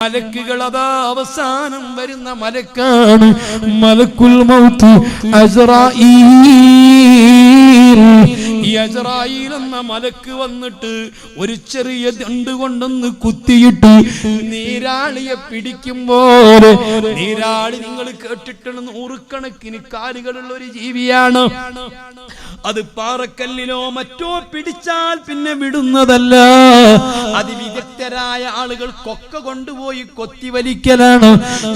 മലക്കുകൾ അതാ അവസാനം വരുന്ന മലക്കാണ് മലക്കുൽ മൗത്ത് അസ്റായീൽ. ഈ അസ്റായീൽ എന്ന മലക്ക് വന്നിട്ട് ഒരു ചെറിയ ദണ്ട് കൊണ്ടൊന്ന് കുത്തിയിട്ട് നീരാളിയെ പിടിക്കുമ്പോൾ, നീരാളി നിങ്ങൾ കേട്ടിട്ടുള്ള നൂറുകണക്കിന് കാലുകളുള്ള ഒരു ജീവിയാണ്. അത് പാറക്കല്ലിലോ മറ്റോ പിടിച്ചാൽ പിന്നെ വിടുന്നതല്ല. അതിവിദഗ്ധരായ ആളുകൾ കൊക്ക കൊണ്ടുപോയി കൊത്തിവലിക്കലാണ്.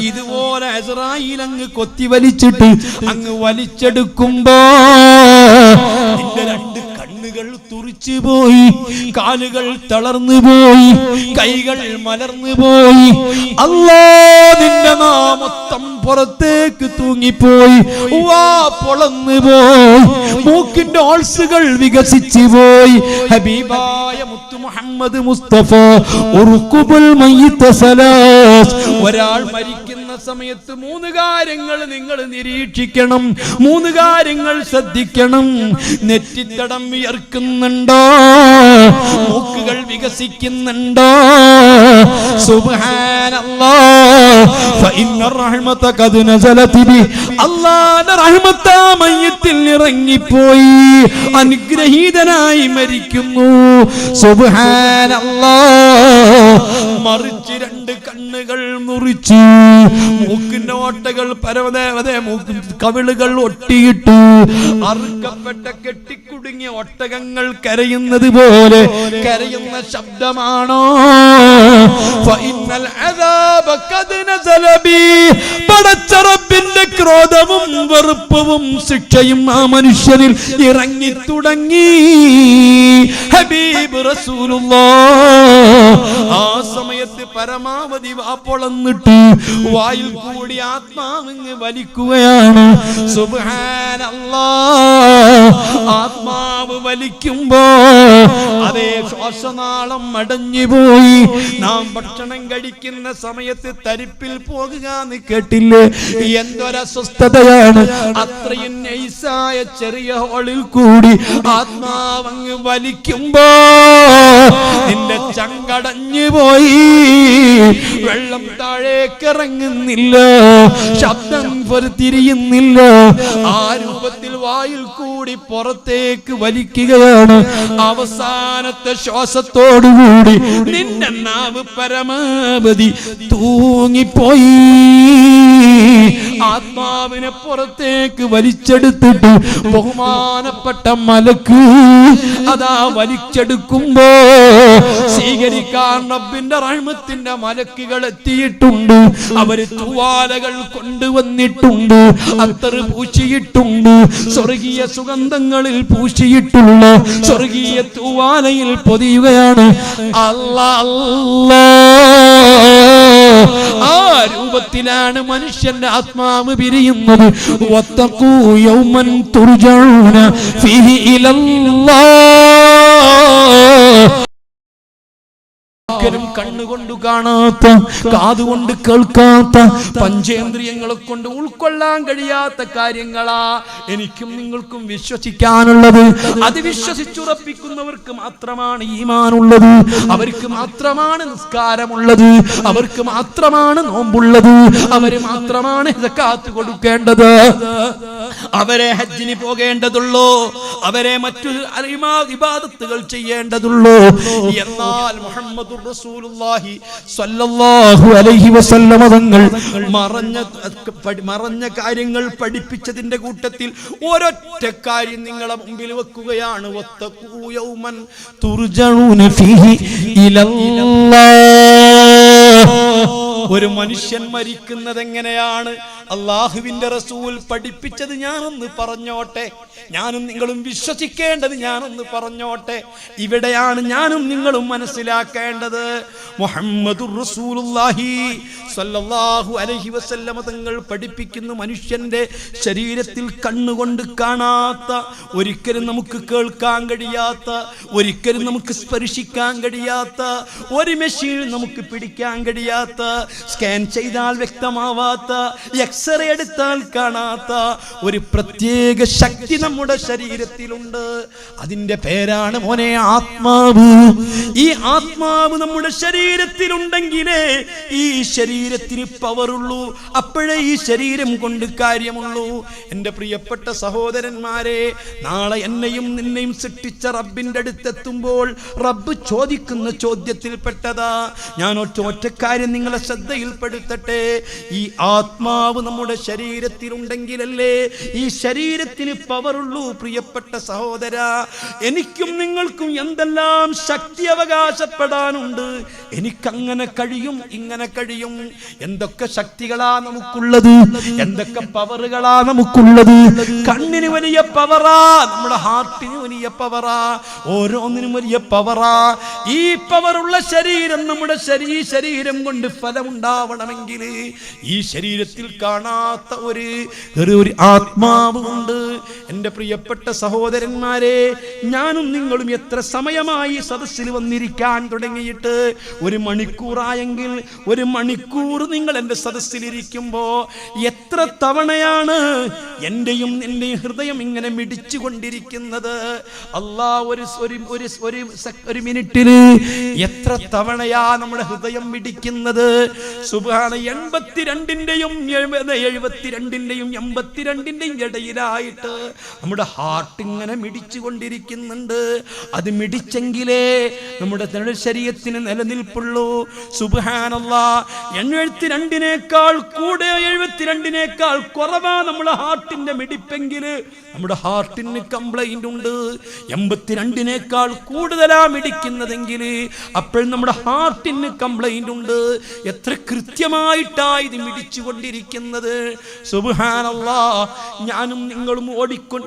ഇതുപോലെ അസ്റായീൽ അങ്ങ് കൊത്തിവലിച്ചിട്ട് അങ്ങ് വലിച്ചെടുക്കുമ്പോ നിന്റെ രണ്ട് കണ്ണുകൾ തുറിച്ചു പോയി, കാലുകൾ തളർന്നു പോയി, കൈകൾ മലർന്നു പോയി. അല്ലാഹ് നിന്റെ നാമൊത്തം പുറത്തേക്ക് തൂങ്ങിപ്പോയി, വാ പൊളന്നു പോയി, മൂക്കിന്റെ ഓൾസുകൾ വികസിച്ചു പോയി. ഹബീബായ മുത്തു മുഹമ്മദ് മുസ്തഫ ഉർഖുബുൽ മയ്യിത സലാസ്. ഒരാൾ മരിക്കുന്ന സമയത്ത് 3 കാര്യങ്ങൾ നിങ്ങൾ നിരീക്ഷിക്കണം, 3 കാര്യങ്ങൾ ശ്രദ്ധിക്കണം. നെറ്റിത്തടം വിയർക്കുന്നുണ്ടോ? മൂക്കുകൾ വികസിക്കുന്നുണ്ടോ? സുബ്ഹാനല്ലാഹ് ഫഇന്ന റഹ്മത ഖദ് നസലത് ബി. അല്ലാഹുവിന്റെ റഹ്മത്ത് ആ മയ്യിത്തിൽ ഇറങ്ങിപ്പോയി, അനുഗ്രഹീതനായി മരിക്കുന്നു. സുബ്ഹാനല്ലാഹ്. മറിച്ച് 2 കണ്ണുകൾ മുറിച്ച് മൂക്കിന്റെ ഓട്ടകൾ പരവതേ കവിളുകൾ ഒട്ടിയിട്ടു അറുക്കപ്പെട്ട കെട്ടിക്കുടുങ്ങിയ ഒട്ടകങ്ങൾ കരയുന്നത് പോലെ കരയുന്ന ശബ്ദമാണോ? ഫഇന്നൽ അദാബ ഖദ് നസല ബി. പടച്ച റബ്ബിന്റെ ക്രോധവും വെറുപ്പും ശിക്ഷയും ആ മനുഷ്യനിൽ ഇറങ്ങി തുടങ്ങി. ഹബീബ് റസൂലുള്ളാഹ് ആ സമയത്ത് പരമാവധി വാപ്പൊളന്നിട്ട് വായിൽ കൂടി ആത്മാവിങ് വലിക്കുകയാണ്. സുബ്ഹാനല്ലാഹ്. ആത്മാവ് വലിക്കുമ്പോ അതേ ശ്വാസനാളം അടഞ്ഞു പോയി. നാം ഭക്ഷണം കഴിക്കുന്ന സമയത്ത് തരിപ്പിൽ പോകുക എന്ന് കേട്ടില്ലേ? എന്തൊരസ്വസ്ഥതയാണ്! അത്രയും നൈസായ ചെറിയ ഹോളിൽ കൂടി ആത്മാവങ്ങ് വലിക്കുമ്പോ നിന്റെ ചങ്കടഞ്ഞു പോയി. വെള്ളം താഴേക്കിറങ്ങുന്നില്ല, ശബ്ദം തിരിയുന്നില്ല. ആ രൂപത്തിൽ വായിൽ കൂടി പുറത്തേക്ക് വലിക്കുകയാണ്. അവസാനത്തെ ശ്വാസത്തോടുകൂടി നിന്റെ നാവ് പരമാവധി തൂങ്ങിപ്പോയി. ആത്മാവിനെ പുറത്തേക്ക് വലിച്ചെടുത്തിട്ട് ബഹുമാനപ്പെട്ട മലക്ക് അതാ വലിച്ചെടുക്കുമ്പോ സ്വീകരിക്കാൻ റബ്ബിന്റെ റഹ്മത്തിന്റെ മലക്കുകൾ എത്തിയിട്ടുണ്ട്. അവര് തൂവാലകൾ കൊണ്ടുവന്നിട്ടുണ്ട്, അത്തർ പൂശിയിട്ടുണ്ട്, സ്വർഗീയ സുഗന്ധങ്ങളിൽ പൂശിയിട്ടുള്ള സ്വർഗീയ തൂവാലയിൽ പൊതിയുകയാണ്. അല്ലാഹ്. ആ രൂപത്തിലാണ് മനുഷ്യന്റെ ആത്മാവ് പിരിയുന്നത്. വത്തഖൂ യൗമൻ തുർജഊന ഫീഹി ഇലല്ലാഹ്. കണ്ണുകൊണ്ട് കാണാത്ത, കാതുകൊണ്ട് കേൾക്കാത്ത, പഞ്ചേന്ദ്രിയങ്ങളെ കൊണ്ട് ഉൾക്കൊള്ളാൻ കഴിയാത്ത കാര്യങ്ങളാ എനിക്കും നിങ്ങൾക്കും വിശ്വസിക്കാനുള്ളത്. അത് വിശ്വസിച്ചുറപ്പിക്കുന്നവർക്ക് മാത്രമാണ് ഈമാനുള്ളത്, അവർക്ക് മാത്രമാണ് നിസ്കാരമുള്ളത്, അവർക്ക് മാത്രമാണ് നോമ്പുള്ളത്, അവര് മാത്രമാണ് സക്കാത്ത് കൊടുക്കേണ്ടത്, അവരെ ഹജ്ജിന് പോകേണ്ടതുള്ളൂ, അവരെ മറ്റു ഇബാദത്തുകൾ ചെയ്യേണ്ടതുള്ളൂ. എന്നാൽ മുഹമ്മദുർ റസൂലുള്ളാഹി സ്വല്ലല്ലാഹു അലൈഹി വസല്ലം തങ്ങൾ മറഞ്ഞ കാര്യങ്ങൾ പഠിപ്പിച്ചതിന്റെ കൂട്ടത്തിൽ ഒരൊറ്റ കാര്യം നിങ്ങളെ മുമ്പിൽ വെക്കുകയാണ്. വത്തഖൂ യൗമൻ തുർജഊന ഫീഹി ഇലല്ലാഹ്. ഒരു മനുഷ്യൻ മരിക്കുന്നത് എങ്ങനെയാണ്? അല്ലാഹുവിന്റെ റസൂൽ പഠിപ്പിച്ചത് ഞാനൊന്ന് പറഞ്ഞോട്ടെ, ഞാനും നിങ്ങളും വിശ്വസിക്കേണ്ടത് ഞാനൊന്ന് പറഞ്ഞോട്ടെ. ഇവിടെയാണ് ഞാനും നിങ്ങളും മനസ്സിലാക്കേണ്ടത്. മുഹമ്മദുർ റസൂലുള്ളാഹി സ്വല്ലല്ലാഹു അലൈഹി വസല്ലം തങ്ങൾ പഠിപ്പിക്കുന്നു, മനുഷ്യന്റെ ശരീരത്തിൽ കണ്ണുകൊണ്ട് കാണാത്ത, ഒരിക്കലും നമുക്ക് കേൾക്കാൻ കഴിയാത്ത, ഒരിക്കലും നമുക്ക് സ്പർശിക്കാൻ കഴിയാത്ത, ഒരു മെഷീൻ നമുക്ക് പിടിക്കാൻ കഴിയാത്ത, സ്കാൻ ചെയ്താൽ വ്യക്തമാവാത്ത, എക്സ്റേ എടുത്താൽ കാണാത്ത ഒരു പ്രത്യേക ശക്തി നമ്മുടെ ശരീരത്തിലുണ്ട്. അതിന്റെ പേരാണ് മോനെ ആത്മാവ്. ഈ ആത്മാവ് നമ്മുടെ ശരീരത്തിലുണ്ടെങ്കിലേ ഈ ശരീരത്തിന് പവറുള്ളൂ, അപ്പോഴേ ഈ ശരീരം കൊണ്ട് കാര്യമുള്ളൂ. എൻ്റെ പ്രിയപ്പെട്ട സഹോദരന്മാരെ, നാളെ എന്നെയും നിന്നെയും സൃഷ്ടിച്ച റബ്ബിന്റെ അടുത്തെത്തുമ്പോൾ റബ്ബ് ചോദിക്കുന്ന ചോദ്യത്തിൽപ്പെട്ടതാ. ഞാൻ ഒറ്റ കാര്യം നിങ്ങളെ ശ്രദ്ധയിൽപ്പെടുത്തട്ടെ. ഈ ആത്മാവ് നമ്മുടെ ശരീരത്തിലുണ്ടെങ്കിലല്ലേ ഈ ശരീരത്തിന് പവറുള്ളൂ. പ്രിയപ്പെട്ട സഹോദര, എനിക്കും നിങ്ങൾക്കും എന്തെല്ലാം ശക്തി അവകാശപ്പെടാനുണ്ട്. എനിക്കങ്ങനെ കഴിയും, ഇങ്ങനെ കഴിയും. എന്തൊക്കെ ശക്തികളാ നമുക്കുള്ളത്, എന്തൊക്കെ പവറുകളാ നമുക്കുള്ളത്. കണ്ണിന് വലിയ പവറാ, നമ്മുടെ ഹാർട്ടിന് വലിയ പവറാ, ഓരോന്നിനും വലിയ പവറാ. ഈ പവറുള്ള ശരീരം നമ്മുടെ ശരീരം കൊണ്ട് ഫലമുണ്ടാവണമെങ്കിൽ ഈ ശരീരത്തിൽ കാണാത്ത ഒരു ആത്മാവ് ഉണ്ട്. എൻ്റെ പ്രിയപ്പെട്ട സഹോദരന്മാരെ, ഞാനും നിങ്ങളും എത്ര സമയമായി സദസ്സിൽ വന്നിരിക്കാൻ തുടങ്ങിയിട്ട്? 1 മണിക്കൂറായെങ്കിൽ 1 മണിക്കൂർ നിങ്ങൾ എൻ്റെ സദസ്സിലിരിക്കുമ്പോ എത്ര തവണയാണ് എൻ്റെയും നിന്റെയും ഹൃദയം ഇങ്ങനെ മിടിച്ചു കൊണ്ടിരിക്കുന്നത്? അല്ലാ, ഒരു മിനിറ്റിൽ എത്ര തവണയാ നമ്മുടെ ഹൃദയം മിടിക്കുന്നത്? സുബ്ഹാന, 82ന്റെയും 72ന്റെയും 82ന്റെയും ഇടയിലായിട്ട് നമ്മുടെ ഹാർട്ട് ഇങ്ങനെ മിടിച്ചു കൊണ്ടിരിക്കുന്നുണ്ട്. അത് മിടിച്ചെങ്കിലേ നമ്മുടെ ശരീരത്തിന് നിലനിൽപ്പുള്ളൂ. സുബ്ഹാനല്ലാഹ്, 82നേക്കാൾ കൂടെ 72നേക്കാൾ കുറവാ നമ്മുടെ ഹാർട്ടിന്റെ മിടിപ്പെങ്കിൽ നമ്മുടെ ഹാർട്ടിന് കംപ്ലൈന്റ് ഉണ്ട്. 82നേക്കാൾ കൂടുതലാ മിടിക്കുന്നതെങ്കിൽ അപ്പോൾ നമ്മുടെ ഹാർട്ടിന് കംപ്ലൈന്റ് ഉണ്ട്. എത്ര കൃത്യമായിട്ടാ ഇത് മിടിച്ചു കൊണ്ടിരിക്കുന്നത്! സുബ്ഹാനല്ലാഹ്, ഞാനും നിങ്ങളും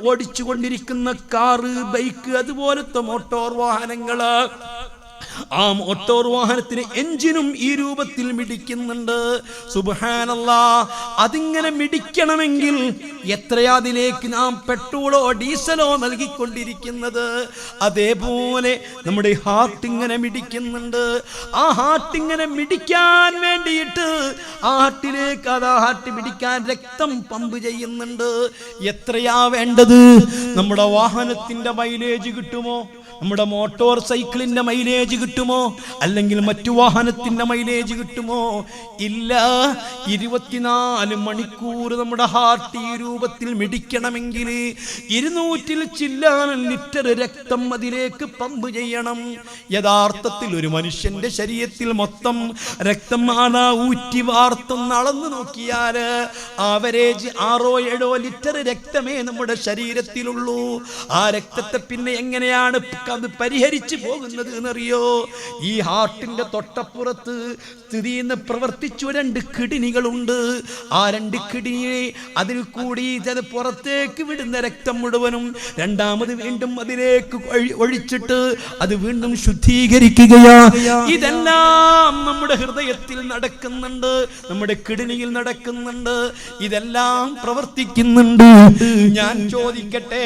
ഓടിച്ചു കൊണ്ടിരിക്കുന്ന കാറ്, ബൈക്ക്, അതുപോലത്തെ മോട്ടോർ വാഹനങ്ങള്, ആ മോട്ടോർ വാഹനത്തിന് എഞ്ചിനും ഈ രൂപത്തിൽ മിടിക്കുന്നുണ്ട്. സുബ്ഹാനല്ലാഹ്, അതിങ്ങനെ മിടിക്കണമെങ്കിൽ എത്രയാ അതിലേക്ക് നാം പെട്രോളോ ഡീസലോ നൽകിക്കൊണ്ടിരിക്കുന്നത്? അതേപോലെ നമ്മുടെ ഹാർട്ട് ഇങ്ങനെ മിടിക്കുന്നുണ്ട്. ആ ഹാർട്ട് ഇങ്ങനെ മിടിക്കാൻ വേണ്ടിയിട്ട് ഹാർട്ട് മിടിക്കാൻ രക്തം പമ്പ് ചെയ്യുന്നുണ്ട്. എത്രയാ വേണ്ടത്? നമ്മുടെ വാഹനത്തിന്റെ മൈലേജ് കിട്ടുമോ? നമ്മുടെ മോട്ടോർ സൈക്കിളിന്റെ മൈലേജ് കിട്ടുമോ? അല്ലെങ്കിൽ മറ്റു വാഹനത്തിന്റെ മൈലേജ് കിട്ടുമോ? ഇല്ല. 24 മണിക്കൂർ നമ്മുടെ ഹാർട്ട് ഈ രൂപത്തിൽ മിടിക്കണമെങ്കിൽ 200 ചില്ലാനം ലിറ്റർ രക്തം അതിലേക്ക് പമ്പ് ചെയ്യണം. യഥാർത്ഥത്തിൽ ഒരു മനുഷ്യന്റെ ശരീരത്തിൽ മൊത്തം രക്തം ഊറ്റി വാർത്തൊന്ന് അളന്നു നോക്കിയാൽ ആവറേജ് 6-7 ലിറ്റർ രക്തമേ നമ്മുടെ ശരീരത്തിലുള്ളൂ. ആ രക്തത്തെ പിന്നെ എങ്ങനെയാണ് അത് പരിഹരിച്ചു പോകുന്നത് എന്നറിയോ? ഈ ഹാർട്ടിന്റെ തൊട്ടപ്പുറത്ത് സ്ഥിതി ചെയ്യുന്ന പ്രവർത്തിച്ചു 2 കിഡ്നികളുണ്ട്. ആ 2 കിഡ്നിയെ അതിൽ കൂടി പുറത്തേക്ക് വിടുന്ന രക്തം മുഴുവനും രണ്ടാമത് വീണ്ടും അതിലേക്ക് ഒഴിച്ചിട്ട് അത് വീണ്ടും ശുദ്ധീകരിക്കുകയാ. ഇതെല്ലാം നമ്മുടെ ഹൃദയത്തിൽ നടക്കുന്നുണ്ട്, നമ്മുടെ കിഡ്നിയിൽ നടക്കുന്നുണ്ട്, ഇതെല്ലാം പ്രവർത്തിക്കുന്നുണ്ട്. ഞാൻ ചോദിക്കട്ടെ,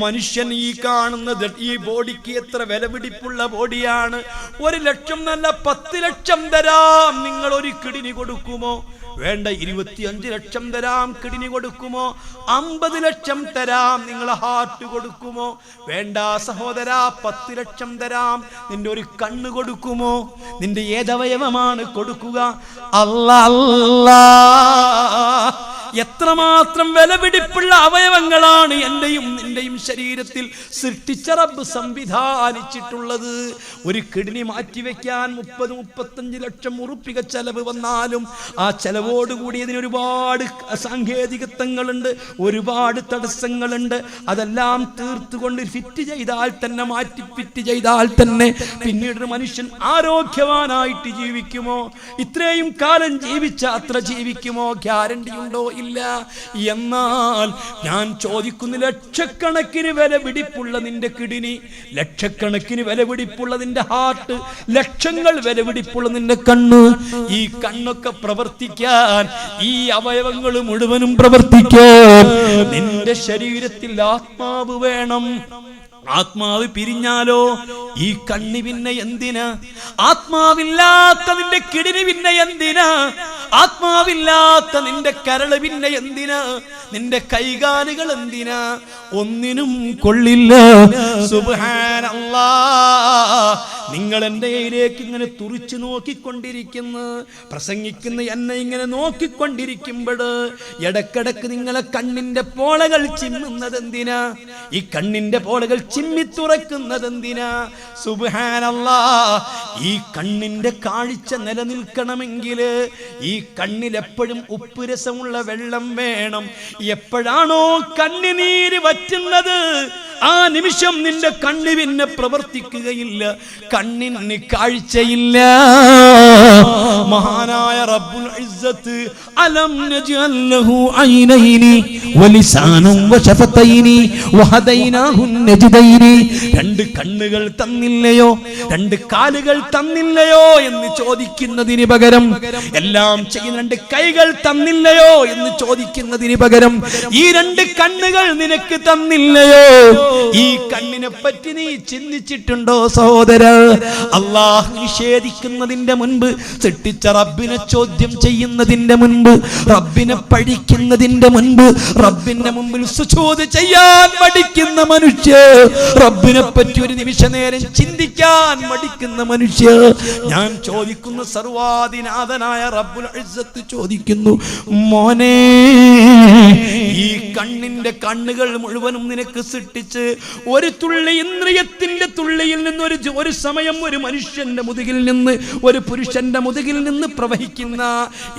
മനുഷ്യൻ ഈ കാണുന്നത് ഈ ബോഡിക്ക് എത്ര വിലപിടിപ്പുള്ള ബോഡിയാണ്? 1 ലക്ഷം നല്ല 10 ലക്ഷം തരാം, നിങ്ങൾ ഒരു കിഡ്നി കൊടുക്കുമോ? വേണ്ട. 25 ലക്ഷം തരാം, കിഡ്നി കൊടുക്കുമോ? 50 ലക്ഷം തരാം, നിങ്ങൾ ഹാർട്ട് കൊടുക്കുമോ? വേണ്ട സഹോദരാ, 10 ലക്ഷം തരാം, നിന്റെ ഒരു കണ്ണ് കൊടുക്കുമോ? നിന്റെ ഏതവയവമാണ് കൊടുക്കുക? അല്ലാ, എത്രമാത്രം വിലപിടിപ്പുള്ള അവയവങ്ങളാണ് എന്റെയും നിന്റെയും ശരീരത്തിൽ സൃഷ്ടിച്ച റബ്ബ് സംവിധാനിച്ചിട്ടുള്ളത്. ഒരു കിഡ്നി മാറ്റിവെക്കാൻ 30-35 ലക്ഷം ഉറുപ്പിക ചെലവ് വന്നാലും ആ ചെലവോടുകൂടി ഇതിന് ഒരുപാട് സാങ്കേതികത്വങ്ങളുണ്ട്, ഒരുപാട് തടസ്സങ്ങളുണ്ട്. അതെല്ലാം തീർത്തുകൊണ്ട് ഫിറ്റ് ചെയ്താൽ തന്നെ, മാറ്റി ഫിറ്റ് ചെയ്താൽ തന്നെ പിന്നീട് മനുഷ്യൻ ആരോഗ്യവാനായിട്ട് ജീവിക്കുമോ? ഇത്രയും കാലം ജീവിച്ച അത്ര ജീവിക്കുമോ? ഗ്യാരണ്ടി ഉണ്ടോ? ഇല്ല. എന്നാൽ ഞാൻ ചോദിക്കുന്നു, ലക്ഷക്കണക്കിന് വില പിടിപ്പുള്ള നിന്റെ കിഡ്നി, ലക്ഷക്കണക്കിന് വില പിടിപ്പുള്ള നിന്റെ ഹാർട്ട്, ലക്ഷങ്ങൾ വില പിടിപ്പുള്ള നിന്റെ കണ്ണ്, ഈ കണ്ണൊക്കെ പ്രവർത്തിക്കാൻ, ഈ അവയവങ്ങൾ മുഴുവനും പ്രവർത്തിക്കാൻ നിന്റെ ശരീരത്തിൽ ആത്മാവ് വേണം. ആത്മാവ് പിരിഞ്ഞാലോ ഈ കണ്ണി പിന്നെ എന്തിനാ? ആത്മാവില്ലാത്ത നിന്റെ കിടിനി പിന്നെ എന്തിനാ? ആത്മാവില്ലാത്ത നിന്റെ കരള് പിന്നെ എന്തിനാ? നിന്റെ കൈകാലുകൾ എന്തിനാ? ഒന്നിനും കൊള്ളില്ല. സുബ്ഹാനല്ലാഹ്. നിങ്ങൾ എൻ്റെ കയ്യിലേക്ക് ഇങ്ങനെ തുറിച്ചു നോക്കിക്കൊണ്ടിരിക്കുന്നു, പ്രസംഗിക്കുന്ന എന്നെ ഇങ്ങനെ നോക്കിക്കൊണ്ടിരിക്കുമ്പോൾ ഇടക്കിടക്ക് നിങ്ങളെ കണ്ണിന്റെ പോളകൾ ചിമ്മുന്നത് എന്തിനാ? ഈ കണ്ണിന്റെ പോളകൾ ചിമ്മി തുറക്കുന്നത് എന്തിനാ? സുബ്ഹാനല്ലാഹ്. ഈ കണ്ണിന്റെ കാഴ്ച നിലനിൽക്കണമെങ്കിൽ ഈ കണ്ണിൽ എപ്പോഴും ഉപ്പ് രസമുള്ള വെള്ളം വേണം. എപ്പോഴാണോ കണ്ണുനീര് വറ്റുന്നത് ആ നിമിഷം നിന്റെ കണ്ണ് പിന്നെ പ്രവർത്തിക്കുകയില്ല, കണ്ണിന് കാഴ്ചയില്ല. മഹാനായ റബ്ബുൽ ഇസ്സത്ത് അലം നജ്അൽ ലഹു ഐനൈനി വലിസാനം വശഫതൈനി വഹദൈനാഹു നജ്ദൈനി. രണ്ട് കണ്ണുകൾ തന്നില്ലയോ, രണ്ട് കാലുകൾ തന്നില്ലയോ എന്ന് ചോദിക്കുന്നതിന് പകരം, എല്ലാം ചെയ്യുന്ന രണ്ട് കൈകൾ തന്നില്ലയോ എന്ന് ചോദിക്കുന്നതിന് പകരം, ഈ രണ്ട് കണ്ണുകൾ നിനക്ക് തന്നില്ലയോ? ഈ കണ്ണിനെ പറ്റി നീ ചിന്തിച്ചിട്ടുണ്ടോ സഹോദര? അല്ലാഹു നിഷേധിക്കുന്നതിന്റെ മുൻപ്, സൃഷ്ടിച്ച റബ്ബിനെ ചോദ്യം ചെയ്യുന്നതിന്റെ മുൻപ്, റബ്ബിനെ പഴിക്കുന്നതിന്റെ മുൻപ്, റബ്ബിന്റെ മുമ്പിൽ സുജൂദ് ചെയ്യാൻ മടിക്കുന്ന മനുഷ്യ, റബ്ബിനെ പറ്റി ഒരു നിമിഷ നേരം ചിന്തിക്കാൻ മടിക്കുന്ന മനുഷ്യ, ഞാൻ ചോദിക്കുന്നു, സർവാധിനാഥനായ റബ്ബുൽ ഇസ്സത്ത് ചോദിക്കുന്നു, മോനെ ഈ കണ്ണിന്റെ കണ്ണുകൾ മുഴുവനും നിനക്ക് സൃഷ്ടിച്ച് ഒരു തുള്ളി ഇന്ദ്രിയത്തിന്റെ തുള്ളിയിൽ നിന്ന് ഒരു സമയം ഒരു മനുഷ്യന്റെ മുതുകിൽ നിന്ന്, ഒരു പുരുഷന്റെ മുതുകിൽ നിന്ന് പ്രവഹിക്കുന്ന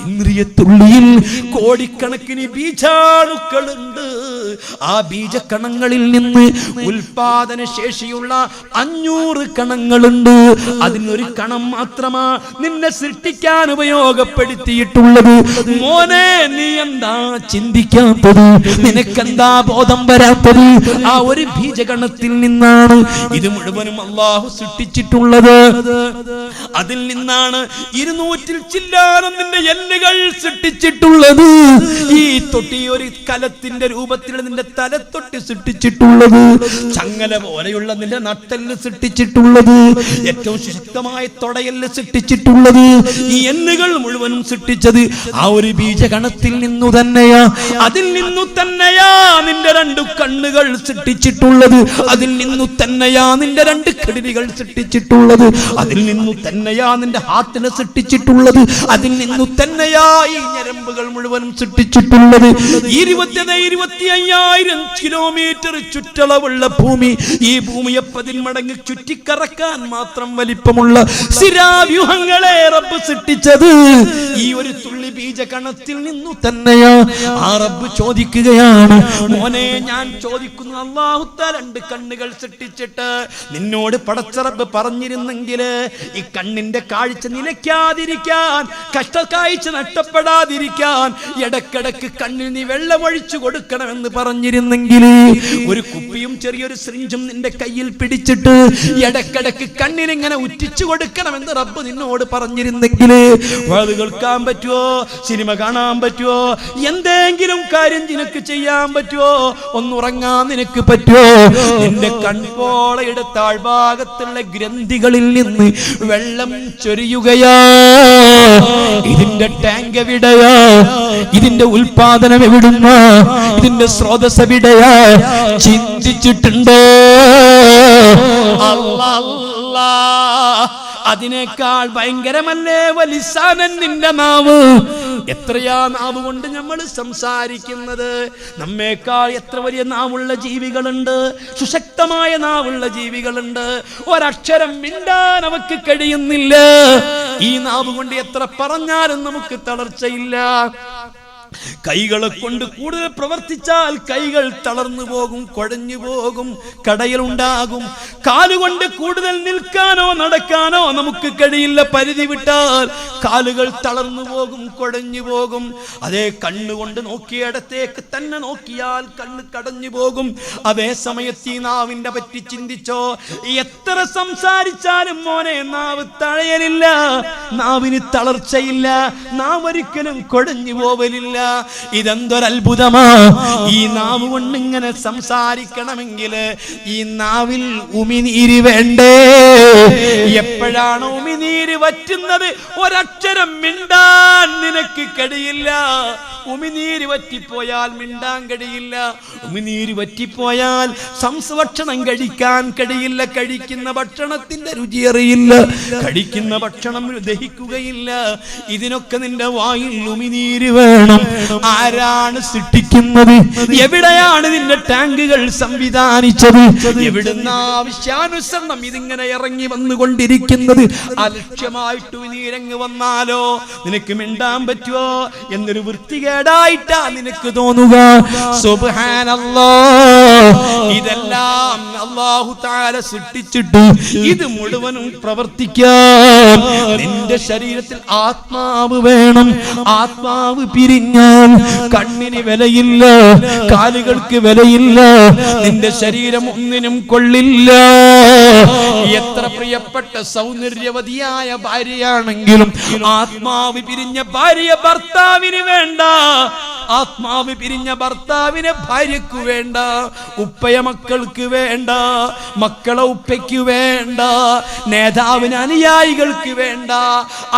ഇന്ദ്രിയ തുള്ളിയിൽ കോടിക്കണക്കിന് ബീജാണുക്കളുണ്ട്. ആ ബീജകണങ്ങളിൽ നിന്ന് ഉൽപാദന ശേഷിയുള്ള 500 കണങ്ങളുണ്ട്. അതിനൊരു കണം മാത്രമാ നിന്നെ സൃഷ്ടിക്കാൻ ഉപയോഗപ്പെടുത്തിയിട്ടുള്ളത്. മോനെ നീ എന്താ ചിന്തിക്കാത്തത്? നിനക്കെന്താ ബോധം വരാത്തത്? ആ ഒരു ബീജകണത്തിൽ നിന്നാണ് ഇത് മുഴുവനും അല്ലാഹു സൃഷ്ടിച്ചിട്ടുള്ളത്. അതിൽ നിന്നാണ് 200 ചില്ലാനം നിന്റെ എല്ലുകൾ സൃഷ്ടിച്ചിട്ടുള്ളത്. ഈ തൊട്ടി ഒരു കലത്തിന്റെ രൂപത്തിൽ നിന്റെ തലത്തൊട്ടി സൃഷ്ടിച്ചിട്ടുള്ളത്. ചങ്ങല പോലെയുള്ള നിന്റെ നട്ടെല്ല് സൃഷ്ടിച്ചിട്ടുള്ളത്. ഏറ്റവും ശക്തമായ തൊടയെല്ല് സൃഷ്ടിച്ചിട്ടുള്ളത്. ഈ എല്ലുകൾ മുഴുവനും സൃഷ്ടിച്ചത് ആ ഒരു ബീജകണത്തിൽ നിന്നു തന്നെയാ. അതിൽ നിന്നു തന്നെയാ നിന്റെ 2 കണ്ണുകൾ സൃഷ്ടിച്ചിട്ടുള്ളത്. അതിൽ നിന്നു തന്നെയാ നിന്റെ 2 കിഡ്നികൾ സൃഷ്ടിച്ചിട്ടുള്ളത്. അതിൽ നിന്നു തന്നെയാ നിന്റെ ഹാർട്ടിനെ സൃഷ്ടിച്ചിട്ടുള്ളത്. അതിൽ നിന്നു തന്നെയാ ഈ ഞരമ്പുകൾ മുഴുവനും സൃഷ്ടിച്ചിട്ടുള്ളത്. 25,000 കിലോമീറ്റർ ചുറ്റളവുള്ള ഭൂമി, ഈ ഭൂമിയെ 10 മടങ്ങ് ചുറ്റിക്കറക്കാൻ മാത്രം വലിപ്പമുള്ള സ്ഥിരാവ്യൂഹങ്ങളെ റബ്ബ് സൃഷ്ടിച്ചത് ഈ ഒരു തുള്ളി ബീജകണത്തിൽ നിന്നു തന്നെയാ. ആ റബ്ബ് ചോദിക്കുകയാണ്, മോനെ ഞാൻ ചോദിക്കുന്നു, അല്ലാഹു തആല 2 കണ്ണുകൾ സൃഷ്ടിച്ചിട്ട് നിന്നോട് പടച്ച റബ്ബ് പറഞ്ഞിരുന്നെങ്കിൽ ഈ കണ്ണിന്റെ കാഴ്ച നിലയ്ക്കാതിരിക്കാൻ, കഷ്ടക്കാഴ്ച നഷ്ടപ്പെടാതിരിക്കാൻ ഇടക്കിടക്ക് കണ്ണിൽ നീ വെള്ളമൊഴിച്ചു കൊടുക്കണമെന്ന് പറഞ്ഞിരുന്നെങ്കിൽ, ഒരു കുപ്പിയും ചെറിയൊരു സിറിഞ്ചും നിന്റെ കയ്യിൽ പിടിച്ചിട്ട് ഇടക്കിടക്ക് കണ്ണിനിങ്ങനെ ഉറ്റിച്ചു കൊടുക്കണമെന്ന് റബ്ബ് നിന്നോട് പറഞ്ഞിരുന്നെങ്കിൽ അത് കേൾക്കാൻ പറ്റുമോ? സിനിമ കാണാൻ പറ്റുമോ? എന്തെങ്കിലും കാര്യം നിനക്ക് ചെയ്യാൻ പറ്റുമോ? ഒന്നുറങ്ങാൻ നിനക്ക് പറ്റുമോ? നിന്റെ കൺപോളയുടെ താഴ്ഭാഗത്തുള്ള ഗ്രന്ഥികളിൽ നിന്ന് വെള്ളം ചൊരിയുകയാ. ഇതിന്റെ ടാങ്ക് എവിടെയാ? ഇതിന്റെ ഉൽപാദനം എവിടുന്നാ? ഇതിന്റെ സ്രോതസ് എവിടെയാ? ചിന്തിച്ചിട്ടുണ്ടോ? അല്ലാ, അതിനേക്കാൾ ഭയങ്കരമല്ലേ വലിസാനൻ നിന്റെ നാവ്? എത്രയാ നാവ് കൊണ്ട് നമ്മൾ സംസാരിക്കുന്നത്? നമ്മേക്കാൾ എത്ര വലിയ നാവുള്ള ജീവികളുണ്ട്, സുശക്തമായ നാവുള്ള ജീവികളുണ്ട്. ഒരക്ഷരം മിണ്ടാൻ അവക്ക് കഴിയുന്നില്ല. ഈ നാവ് കൊണ്ട് എത്ര പറഞ്ഞാലും നമുക്ക് തളർച്ചയില്ല. കൈകളെ കൊണ്ട് കൂടുതൽ പ്രവർത്തിച്ചാൽ കൈകൾ തളർന്നു പോകും, കുഴഞ്ഞു പോകും, കടയലുണ്ടാകും. കാലുകൊണ്ട് കൂടുതൽ നിൽക്കാനോ നടക്കാനോ നമുക്ക് കഴിയില്ല. പരിധി വിട്ടാൽ കാലുകൾ തളർന്നു പോകും, കുഴഞ്ഞു പോകും. അതേ കണ്ണുകൊണ്ട് നോക്കിയിടത്തേക്ക് തന്നെ നോക്കിയാൽ കണ്ണ് കടഞ്ഞു പോകും. അതേ സമയത്ത് ഈ നാവിന്റെ പറ്റി ചിന്തിച്ചോ? എത്ര സംസാരിച്ചാലും മോനെ നാവ് തഴയലില്ല, നാവിന് തളർച്ചയില്ല, നാവ് ഒരിക്കലും കുഴഞ്ഞു പോവലില്ല. ഇതെന്തൊരത്ഭുതമാ! ഈ നാവ് കൊണ്ട് ഇങ്ങനെ സംസാരിക്കണമെങ്കിൽ ഈ നാവിൽ ഉമിനീര് വേണ്ടേ? എപ്പോഴാണ് ഉമിനീര് വറ്റുന്നത്? ഒരക്ഷരം മിണ്ടാൻ നിനക്ക് കഴിയില്ല. ഉമിനീര് വറ്റിപ്പോയാൽ മിണ്ടാൻ കഴിയില്ല. ഉമിനീര് വറ്റിപ്പോയാൽ ഭക്ഷണം കഴിക്കാൻ കഴിയില്ല. കഴിക്കുന്ന ഭക്ഷണത്തിന്റെ രുചി അറിയില്ല. കഴിക്കുന്ന ഭക്ഷണം ദഹിക്കുകയില്ല. ഇതിനൊക്കെ നിന്റെ വായിൽ ഉമിനീര് വേണം. ആരാണ് സൃഷ്ടിക്കുന്നത്? എവിടെയാണ് നിന്റെ ടാങ്കുകൾ സംവിധാനിച്ചത്? എവിടുന്ന ആവശ്യാനുസരണം ഇതിങ്ങനെ ഇറങ്ങി വന്നുകൊണ്ടിരിക്കുന്നത്? അലക്ഷ്യമായിട്ട് ഉമിനീരങ്ങ് വന്നാലോ നിനക്ക് മിണ്ടാൻ പറ്റുമോ എന്നൊരു വൃത്തികേടായിട്ടാ നിനക്ക് തോന്നുക. സുബ്ഹാനല്ലാഹ്, ഇതെല്ലാം അല്ലാഹു തആല സൃഷ്ടിച്ചിട്ട് ഇത് മുഴുവനും പ്രവർത്തിക്കാൻ നിന്റെ ശരീരത്തിൽ ആത്മാവ് വേണം. ആത്മാവ് പിരിഞ്ഞാൽ കണ്ണിന് വിലയില്ല, കാലുകൾക്ക് വിലയില്ല, നിന്റെ ശരീരം ഒന്നിനും കൊള്ളില്ല. എത്ര പ്രിയപ്പെട്ട സൗന്ദര്യവതിയായ ഭാര്യയാണെങ്കിലും ആത്മാവ് പിരിഞ്ഞ ഭാര്യ ഭർത്താവിന് വേണ്ട. ആത്മാവ് പിരിഞ്ഞ ഭർത്താവിനെ ഭാര്യക്ക് വേണ്ട, ഉപ്പയ മക്കൾക്ക് വേണ്ട, മക്കളെ ഉപ്പയ്ക്ക് വേണ്ട, നേതാവിന് അനുയായികൾക്ക് വേണ്ട.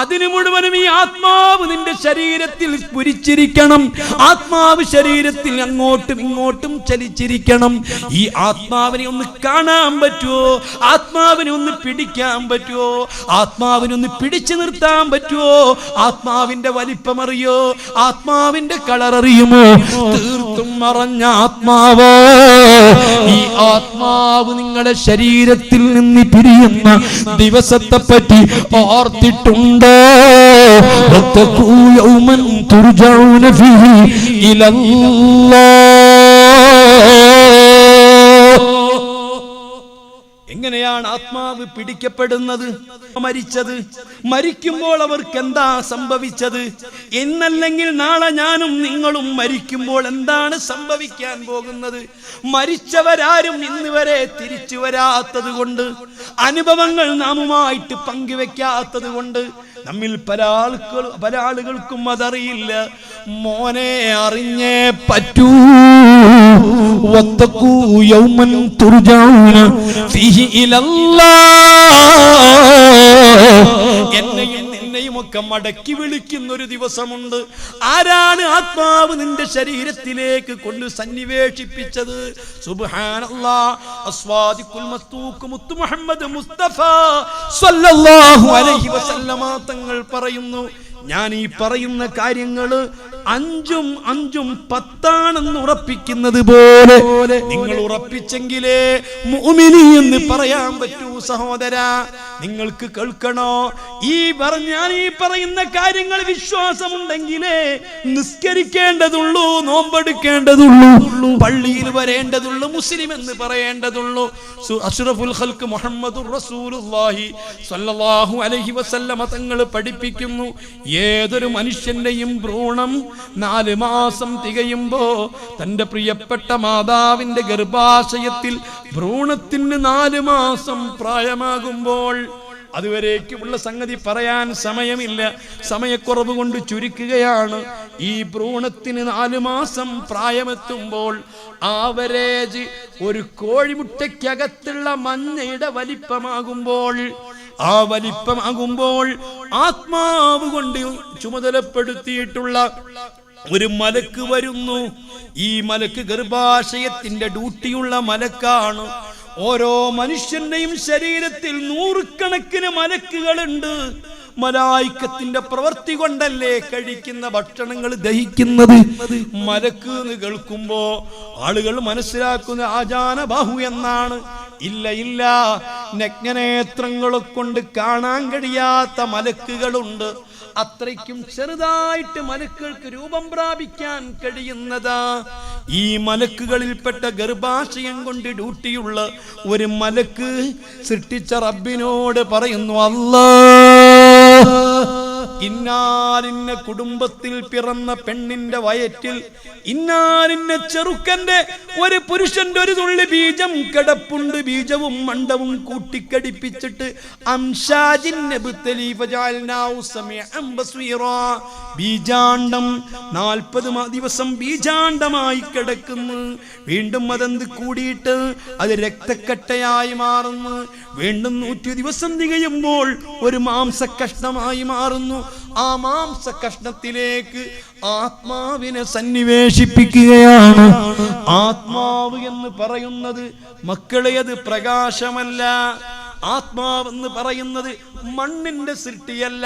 അതിന് മുഴുവനും ഈ ആത്മാവ് നിന്റെ ശരീരത്തിൽ സ്ഫുരിച്ചിരിക്കണം. ആത്മാവ് ശരീരത്തിൽ അങ്ങോട്ടും ഇങ്ങോട്ടും ചലിച്ചിരിക്കണം. ഈ ആത്മാവിനെ ഒന്ന് കാണാൻ പറ്റുമോ? ആത്മാവിനെ ഒന്ന് പിടിക്കാൻ പറ്റുമോ? ആത്മാവിനെ ഒന്ന് പിടിച്ചു നിർത്താൻ പറ്റുമോ? ആത്മാവിന്റെ വലിപ്പം അറിയോ? ആത്മാവിന്റെ കളർ അറിയുമോ? തീർത്തും മറഞ്ഞ ആത്മാവ്. ഈ ആത്മാവ് നിങ്ങളുടെ ശരീരത്തിൽ നിന്ന് പിരിയുന്ന ദിവസത്തെ പറ്റി ഓർത്തിട്ടുണ്ടോ? എങ്ങനെയാണ് ആത്മാവ് പിടിക്കപ്പെടുന്നത്? മരിച്ചത്, മരിക്കുമ്പോൾ അവർക്ക് എന്താ സംഭവിച്ചത്? ഇന്നല്ലെങ്കിൽ നാളെ ഞാനും നിങ്ങളും മരിക്കുമ്പോൾ എന്താണ് സംഭവിക്കാൻ പോകുന്നത്? മരിച്ചവരാരും ഇന്ന് വരെ തിരിച്ചു വരാത്തത് കൊണ്ട്, അനുഭവങ്ങൾ നാമുമായിട്ട് പങ്കുവെക്കാത്തത് കൊണ്ട് നമ്മിൽ പല ആളുകൾക്കും അതറിയില്ല. മോനെ, അറിഞ്ഞേ പറ്റൂ. വത്തഖൂ യൗമൻ തുർജഊന ഫീഹി ഇലല്ലാഹ്. എന്നെയും നിന്നെയും ഒക്കെ മടക്കി വിളിക്കുന്ന ഒരു ദിവസമുണ്ട്. ആരാണ് ആത്മാവ് നിന്റെ ശരീരത്തിലേക്ക് കൊണ്ട് സന്നിവേശിപ്പിച്ചത്? സുബ്ഹാനല്ലാഹ്. അസ്വാദിഖുൽ മസ്തൂഖ് മുത്തു മുഹമ്മദ് മുസ്തഫ സ്വല്ലല്ലാഹു അലൈഹി വസല്ലമ തങ്ങൾ പറയുന്നു, ഞാൻ ഈ പറയുന്ന കാര്യങ്ങള് 5 5 10 ഉറപ്പിക്കുന്നത് പോലെ നിങ്ങൾ ഉറപ്പിച്ചെങ്കിലേ മുഅ്മിനി എന്ന് പറയാൻ പറ്റൂ. സഹോദര, നിങ്ങൾക്ക് കേൾക്കണോ? ഞാൻ ഈ പറയുന്ന കാര്യങ്ങൾ വിശ്വാസമുണ്ടെങ്കിലേ നിസ്കരിക്കേണ്ടതുള്ളൂ, നോമ്പെടുക്കേണ്ടതുള്ളൂ, പള്ളിയിൽ വരേണ്ടതുള്ളൂ, മുസ്ലിം എന്ന് പറയേണ്ടതുള്ളൂ. അഷ്റഫുൽ ഖൽഖ് മുഹമ്മദുർ റസൂലുള്ളാഹി സ്വല്ലല്ലാഹു അലൈഹി വസല്ലമ തങ്ങൾ പഠിപ്പിക്കുന്നു, ഏതൊരു മനുഷ്യന്റെയും ഭ്രൂണം 4 മാസം തികയുമ്പോ തന്റെ പ്രിയപ്പെട്ട മാതാവിന്റെ ഗർഭാശയത്തിൽ ഭ്രൂണത്തിന് 4 മാസം പ്രായമാകുമ്പോൾ, അതുവരേക്കുമുള്ള സംഗതി പറയാൻ സമയമില്ല, സമയക്കുറവ് കൊണ്ട് ചുരുക്കുകയാണ്. ഈ ഭ്രൂണത്തിന് 4 മാസം പ്രായമെത്തുമ്പോൾ ആവറേജ് ഒരു കോഴിമുട്ടയ്ക്കകത്തുള്ള മഞ്ഞയുടെ വലിപ്പമാകുമ്പോൾ, ആ വലിപ്പമാകുമ്പോൾ ആത്മാവ് കൊണ്ട് ചുമതലപ്പെടുത്തിയിട്ടുള്ള ഒരു മലക്ക് വരുന്നു. ഈ മലക്ക് ഗർഭാശയത്തിന്റെ ഡ്യൂട്ടിയുള്ള മലക്കാണ്. ഓരോ മനുഷ്യന്റെയും ശരീരത്തിൽ 100 കണക്കിന് മലക്കുകളുണ്ട്. മലായിക്കത്തിന്റെ പ്രവൃത്തി കൊണ്ടല്ലേ കഴിക്കുന്ന ഭക്ഷണങ്ങൾ ദഹിക്കുന്നത്. മലക്ക് എന്ന് കേൾക്കുമ്പോ ആളുകൾ മനസ്സിലാക്കുന്ന ആജാന ബാഹു എന്നാണ്. ഇല്ല, നഗ്നനേത്രങ്ങളെ കൊണ്ട് കാണാൻ കഴിയാത്ത മലക്കുകളുണ്ട്. അത്രയ്ക്കും ചെറുതായിട്ട് മലക്കുകൾക്ക് രൂപം പ്രാപിക്കാൻ കഴിയുന്നതാ. ഈ മലക്കുകളിൽപ്പെട്ട ഗർഭാശയം കൊണ്ട് ഡ്യൂട്ടിയുള്ള ഒരു മലക്ക് സൃഷ്ടിച്ച റബ്ബിനോട് പറയുന്നു, അല്ലാഹ് ഇന്നാലിന്ന കുടുംബത്തിൽ പിറന്ന പെണ്ണിന്റെ വയറ്റിൽ ഇന്നാലിന്ന ചെറുക്കന്റെ ഒരു പുരുഷന്റെ ഒരു തുള്ളി ബീജം കിടപ്പുണ്ട്. ബീജവും മണ്ടവും കൂട്ടിക്കടിപ്പിച്ചിട്ട് ബീജാണ്ടം 40 ദിവസം ബീജാണ്ടമായി കിടക്കുന്നു. വീണ്ടും അതെന്ത് കൂടിയിട്ട് അത് രക്തക്കട്ടയായി മാറുന്നു. വീണ്ടും 100 ദിവസം തികയുമ്പോൾ ഒരു മാംസകഷ്ണമായി മാറുന്നു. ആ മാംസകഷ്ണത്തിലേക്ക് ആത്മാവിനെ സന്നിവേശിപ്പിക്കുകയാണ്. ആത്മാവ് എന്ന് പറയുന്നത് മക്കളെ അത് പ്രകാശമല്ല. ആത്മാവെന്ന് പറയുന്നത് മണ്ണിന്റെ സൃഷ്ടിയല്ല.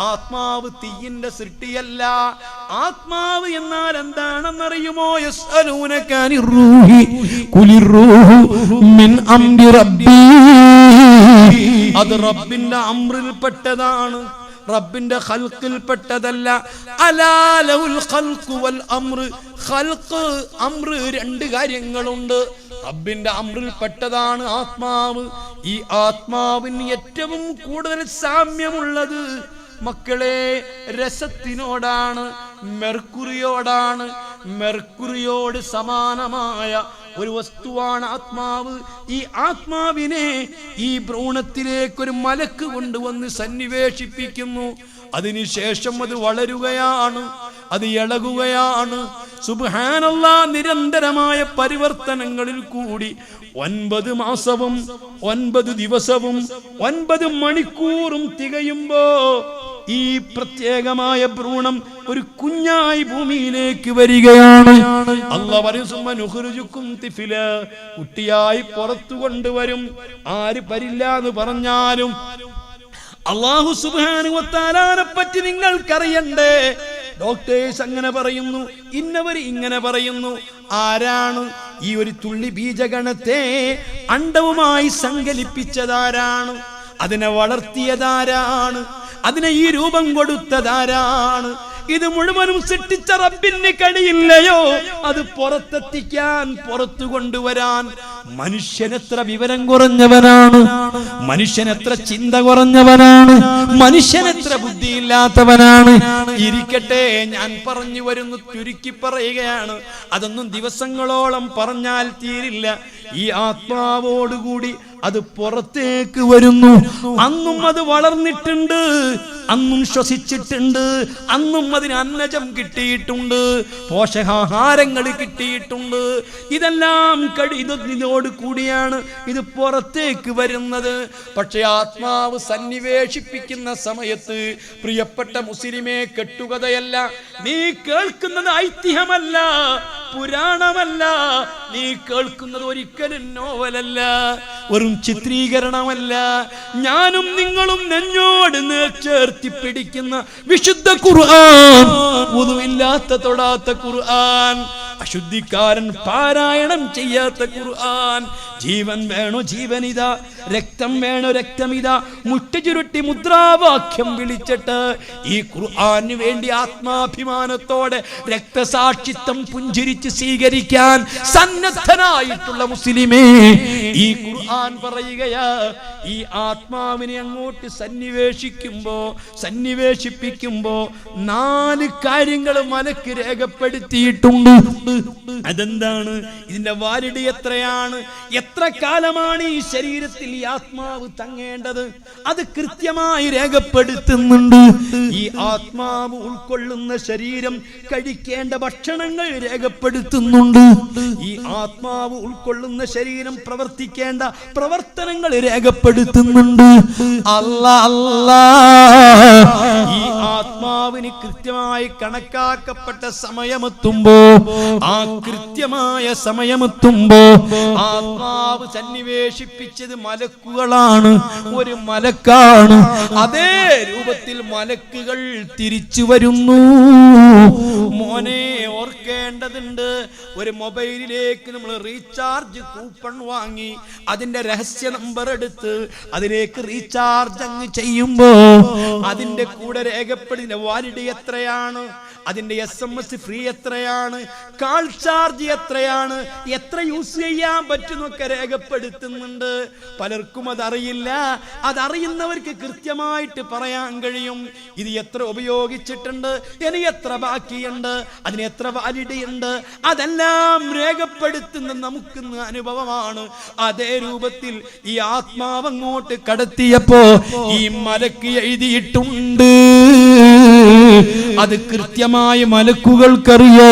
ആത്മാവ് തീയിന്റെ സൃഷ്ടിയല്ല. ആത്മാവ് എന്നാൽ എന്താണെന്നറിയുമോ? യസ്അലൂനക അനിർ-റൂഹി ഖുലിർ-റൂഹു മിൻ അംരി റബ്ബി. അത് റബ്ബിന്റെ അംറിൽപ്പെട്ടതാണ്, റബ്ബിന്റെ ഖൽഖിൽപ്പെട്ടതല്ല. അലാ ലഹുൽ ഖൽഖു വൽ അംറ്. ഖൽഖ് അംറ് 2 കാര്യങ്ങളുണ്ട്. റബ്ബിന്റെ അംറിൽപ്പെട്ടതാണ് ആത്മാവ്. ഈ ആത്മാവിന് ഏറ്റവും കൂടുതൽ സാമ്യമുള്ളത് മക്കളെ രസത്തിനോടാണ്, മെർക്കുറിയോടാണ്. മെർക്കുറിയോട് സമാനമായ ഒരു വസ്തുവാണ് ആത്മാവ്. ഈ ആത്മാവിനെ ഈ ഭ്രൂണത്തിലേക്കൊരു മലക്ക് കൊണ്ടുവന്ന് സന്നിവേശിപ്പിക്കുന്നു. അതിനുശേഷം അത് വളരുകയാണ്, അത് ഇളകുകയാണ്. സുബ്ഹാനല്ലാഹ്, നിരന്തരമായ പരിവർത്തനങ്ങളിൽ കൂടി 9 മാസവും 9 ദിവസവും 9 മണിക്കൂറും തികയുമ്പോ ഈ പ്രത്യേകമായ ഭ്രൂണം ഒരു കുഞ്ഞായി ഭൂമിയിലേക്ക് വരികയാണ്. അല്ലാഹു പറയുന്നു, കുട്ടിയായി പുറത്തു കൊണ്ടുവരും. ആര് പരില്ല എന്ന് പറഞ്ഞാലും അല്ലാഹു സുബ്ഹാനഹു വ തആലയെ പറ്റി നിങ്ങൾക്കറിയണ്ടേ? ഡോക്ടേഴ്സ് അങ്ങനെ പറയുന്നു, ഇന്നവർ ഇങ്ങനെ പറയുന്നു. ആരാണ് ഈ ഒരു തുള്ളി ബീജഗണത്തെ അണ്ഡവുമായി സങ്കലിപ്പിച്ചതാരാണ്? അതിനെ വളർത്തിയതാരാണ്? അതിനെ ഈ രൂപം കൊടുത്തതാരാണ്? ഇത് മുഴുവനും സൃഷ്ടിച്ച റബ്ബിന് കഴിയില്ലയോ അത് പുറത്തെത്തിക്കാൻ, പുറത്തു കൊണ്ടുവരാൻ? മനുഷ്യനെത്ര വിവരം കുറഞ്ഞവനാണ്, മനുഷ്യനെത്ര ചിന്ത കുറഞ്ഞവനാണ്, മനുഷ്യനെത്ര ബുദ്ധിയില്ലാത്തവനാണ്. ഇരിക്കട്ടെ, ഞാൻ പറഞ്ഞു വരുന്നു, ചുരുക്കി പറയുകയാണ്. അതൊന്നും ദിവസങ്ങളോളം പറഞ്ഞാൽ തീരില്ല. ഈ ആത്മാവോടുകൂടി അത് പുറത്തേക്ക് വരുന്നു. അന്നും അത് വളർന്നിട്ടുണ്ട്, അന്നും ശ്വസിച്ചിട്ടുണ്ട്, അന്നും അതിന് അന്നജം കിട്ടിയിട്ടുണ്ട്, പോഷകാഹാരങ്ങൾ കിട്ടിയിട്ടുണ്ട്. ഇതെല്ലാം ഇതോട് കൂടിയാണ് ഇത് പുറത്തേക്ക് വരുന്നത്. പക്ഷെ ആത്മാവ് സന്നിവേശിപ്പിക്കുന്ന സമയത്ത് പ്രിയപ്പെട്ട മുസ്ലിമേ, കെട്ടുകഥയല്ല നീ കേൾക്കുന്നത്, ഐതിഹ്യമല്ല, പുരാണമല്ല നീ കേൾക്കുന്നത്, ഒരിക്കലും നോവലല്ല, വെറും ചിത്രീകരണമല്ല. ഞാനും നിങ്ങളും നെഞ്ഞോട് ചേർത്തി പിടിക്കുന്ന വിശുദ്ധ ഖുർആൻ, വുദുഇല്ലാത്ത തൊടാത്ത ഖുർആൻ, അശുദ്ധിക്കാരൻ പാരായണം ചെയ്യാത്ത ഖുർആൻ. ജീവൻ വേണോ ജീവനിതാ, രക്തം വേണോ രക്തമിതാ, മുട്ടുചുരുട്ടി മുദ്രാവാക്യം വിളിച്ചിട്ട് ഈ ഖുർആന് വേണ്ടി ആത്മാഭിമാനത്തോടെ രക്തസാക്ഷിത്വം പുഞ്ചിരിച്ച് സ്വീകരിക്കാൻ സന്നദ്ധനായിട്ടുള്ള മുസ്ലിമേ, ഈ ഖുർആൻ പറയുകയാ, ഈ ആത്മാവിനെ അങ്ങോട്ട് സന്നിവേശിപ്പിക്കുമ്പോ 4 കാര്യങ്ങൾ മലക്ക് രേഖപ്പെടുത്തിയിട്ടുണ്ട്. അതെന്താണ്? ഇതിന്റെ വാലിഡി എത്രയാണ്? എത്ര കാലമാണ് ഈ ശരീരത്തിൽ ഈ ആത്മാവ് തങ്ങേണ്ടത്? അത് കൃത്യമായി രേഖപ്പെടുത്തുന്നുണ്ട്. ഈ ആത്മാവ് ഉൾക്കൊള്ളുന്ന ശരീരം കഴിക്കേണ്ട ഭക്ഷണങ്ങൾ രേഖപ്പെടുത്തുന്നുണ്ട്. ഈ ആത്മാവ് ഉൾക്കൊള്ളുന്ന ശരീരം പ്രവർത്തിക്കേണ്ട പ്രവർത്തനങ്ങൾ രേഖപ്പെടുത്തുന്നുണ്ട്. ഈ ആത്മാവിന് കൃത്യമായി കണക്കാക്കപ്പെട്ട സമയമെത്തുമ്പോ, ആ കൃത്യമായ സമയമെത്തുമ്പോ ആത്മാവ് സന്നിവേശിപ്പിച്ചത് മലക്കുകളാണ്, ഒരു മലക്കാണ്. അതേ രൂപത്തിൽ മലക്കുകൾ തിരിച്ചു വരുന്നു. മോനെ ഓർക്കേണ്ട ചെയ്യേണ്ടതുണ്ട്. ഒരു മൊബൈലിലേക്ക് നമ്മൾ റീചാർജ് കൂപ്പൺ വാങ്ങി അതിന്റെ രഹസ്യ നമ്പർ എടുത്ത് അതിലേക്ക് റീചാർജ് അങ്ങ് ചെയ്യുമ്പോ അതിന്റെ കൂടെ രേഖപ്പെടുന്ന വാലിഡിറ്റി എത്രയാണ്, അതിന്റെ SMS ഫ്രീ എത്രയാണ്, കാൾ ചാർജ് എത്രയാണ്, എത്ര യൂസ് ചെയ്യാൻ പറ്റുന്നൊക്കെ രേഖപ്പെടുത്തുന്നുണ്ട്. പലർക്കും അതറിയില്ല. അതറിയുന്നവർക്ക് കൃത്യമായിട്ട് പറയാൻ കഴിയും ഇത് എത്ര ഉപയോഗിച്ചിട്ടുണ്ട്, ഇനി എത്ര ബാക്കിയുണ്ട്, അതിന് എത്ര വാലിഡിറ്റി ഉണ്ട്, അതെല്ലാം രേഖപ്പെടുത്തുന്ന നമുക്കിന്ന് അനുഭവമാണ്. അതേ രൂപത്തിൽ ഈ ആത്മാവ് അങ്ങോട്ട് കടത്തിയപ്പോ ഈ മലക്ക് എഴുതിയിട്ടുണ്ട്. അത് കൃത്യമായി മലക്കുകൾക്കറിയോ.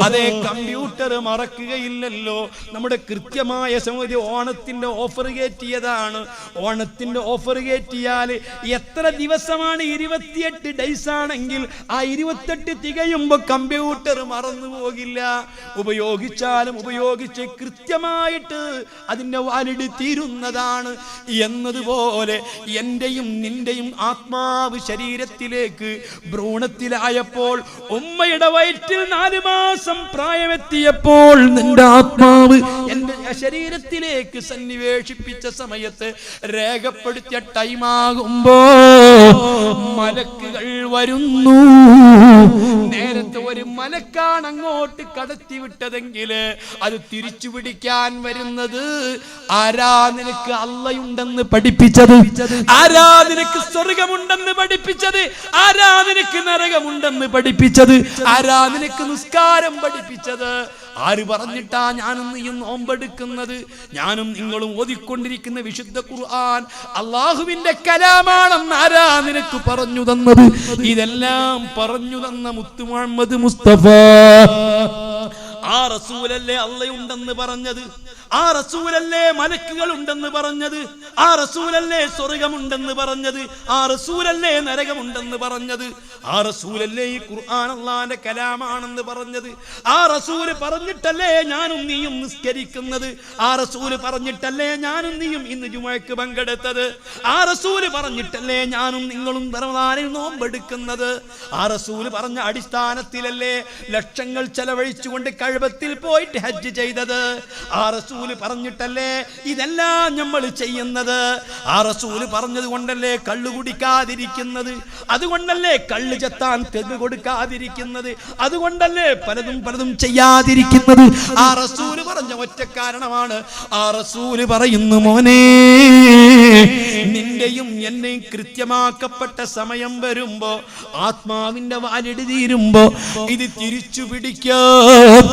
അതേ കമ്പ്യൂട്ടർ മറക്കുകയില്ലല്ലോ. നമ്മുടെ കൃത്യമായ സമയത്ത് ഓണത്തിന്റെ ഓഫർ കയറ്റിയതാണ്. ഓണത്തിന്റെ ഓഫർ കയറ്റിയാൽ എത്ര ദിവസമാണ്? 28 ഡേയ്സ് ആണെങ്കിൽ ആ 28 തികയുമ്പോൾ കമ്പ്യൂട്ടർ മറന്നു പോകില്ല. ഉപയോഗിച്ചാലും ഉപയോഗിച്ച് കൃത്യമായിട്ട് അതിന്റെ വാലിഡിറ്റി തീരുന്നതാണ്. എന്നതുപോലെ എന്റെയും നിന്റെയും ആത്മാവ് ശരീരത്തിലേക്ക് ഭ്രൂണത്തിലായപ്പോൾ, ഉമ്മയുടെ വയറ്റിൽ 4 മാസം പ്രായമെത്തിയപ്പോൾ നിന്റെ ആത്മാവ് എന്റെ ശരീരത്തിലേക്ക് സന്നിവേശിപ്പിച്ച സമയത്ത് രേഖപ്പെടുത്തിയ ടൈമാകുമ്പോ മലക്കുകൾ വരുന്നു. നേരത്തെ ഒരു മലക്കാണ് അങ്ങോട്ട് കടത്തിവിട്ടതെങ്കിൽ അത് തിരിച്ചു പിടിക്കാൻ വരുന്നത് ആരാ? നിനക്ക് അള്ളയുണ്ടെന്ന് പഠിപ്പിച്ചത് ആരാ? നിനക്ക് സ്വർഗമുണ്ടെന്ന് പഠിപ്പിച്ചത് ആരാ? നിനക്ക് നരകമുണ്ടെന്ന് പഠിപ്പിച്ചത് ആരാ? നിനക്ക് നിസ്കാരം പഠിപ്പിച്ചത് ആര് പറഞ്ഞിട്ടാ ഞാനും നീയും നോമ്പെടുക്കുന്നത്? ഞാനും നിങ്ങളും ഓതിക്കൊണ്ടിരിക്കുന്ന വിശുദ്ധ ഖുർആൻ അല്ലാഹുവിന്റെ കലാമാണെന്ന് ആരാ നിനക്ക് പറഞ്ഞു തന്നത്? ഇതെല്ലാം പറഞ്ഞു തന്ന മുത്ത് മുഹമ്മദ് മുസ്തഫ. ആ റസൂലല്ലേ അള്ളയുണ്ടെന്ന് പറഞ്ഞത്? ആ റസൂലല്ലേ മലക്കുകൾ ഉണ്ടെന്ന് പറഞ്ഞത്? ആ റസൂലല്ലേ സ്വർഗമുണ്ടെന്ന് പറഞ്ഞത്? ആ റസൂലല്ലേ നരകമുണ്ടെന്ന് പറഞ്ഞത്? ആ റസൂലല്ലേ ഈ ഖുർആൻ അല്ലാഹുവിന്റെ കലാമാണെന്ന് പറഞ്ഞത്? ആ റസൂല് പറഞ്ഞിട്ടല്ലേ ഞാനും നീയും നിസ്കരിക്കുന്നത്? ആ റസൂല് പറഞ്ഞിട്ടല്ലേ ഞാനും നീയും ഇന്ന് ജുമുഅക്ക് പങ്കെടുത്തത്? ആ റസൂല് പറഞ്ഞിട്ടല്ലേ ഞാനും നിങ്ങളും റമദാനിൽ നോമ്പെടുക്കുന്നത്? ആ റസൂല് പറഞ്ഞ അടിസ്ഥാനത്തിലല്ലേ ലക്ഷങ്ങൾ ചെലവഴിച്ചുകൊണ്ട് കഅബത്തിൽ പോയിട്ട് ഹജ്ജ് ചെയ്തത്? ആ റസൂല് പറഞ്ഞിട്ടല്ലേ ഇതെല്ലാം നമ്മൾ ചെയ്യുന്നത്? ആ റസൂല് പറഞ്ഞത് കൊണ്ടല്ലേ കള്ളു കുടിക്കാതിരിക്കുന്നത്? അതുകൊണ്ടല്ലേ കള്ളു ചെത്താൻ തെങ്ങ് കൊടുക്കാതിരിക്കുന്നത്? അതുകൊണ്ടല്ലേ പലതും ചെയ്യാതിരിക്കുന്നത്? ആ റസൂല് പറഞ്ഞ ഒറ്റ കാരണമാണ്. ആ റസൂല് പറയുന്നു, മോനെ, നിന്റെയും എന്നെയും കൃത്യമാക്കപ്പെട്ട സമയം വരുമ്പോ, ആത്മാവിന്റെ വാലിഡിറ്റി തീരുമ്പോ ഇത് തിരിച്ചു പിടിക്കാൻ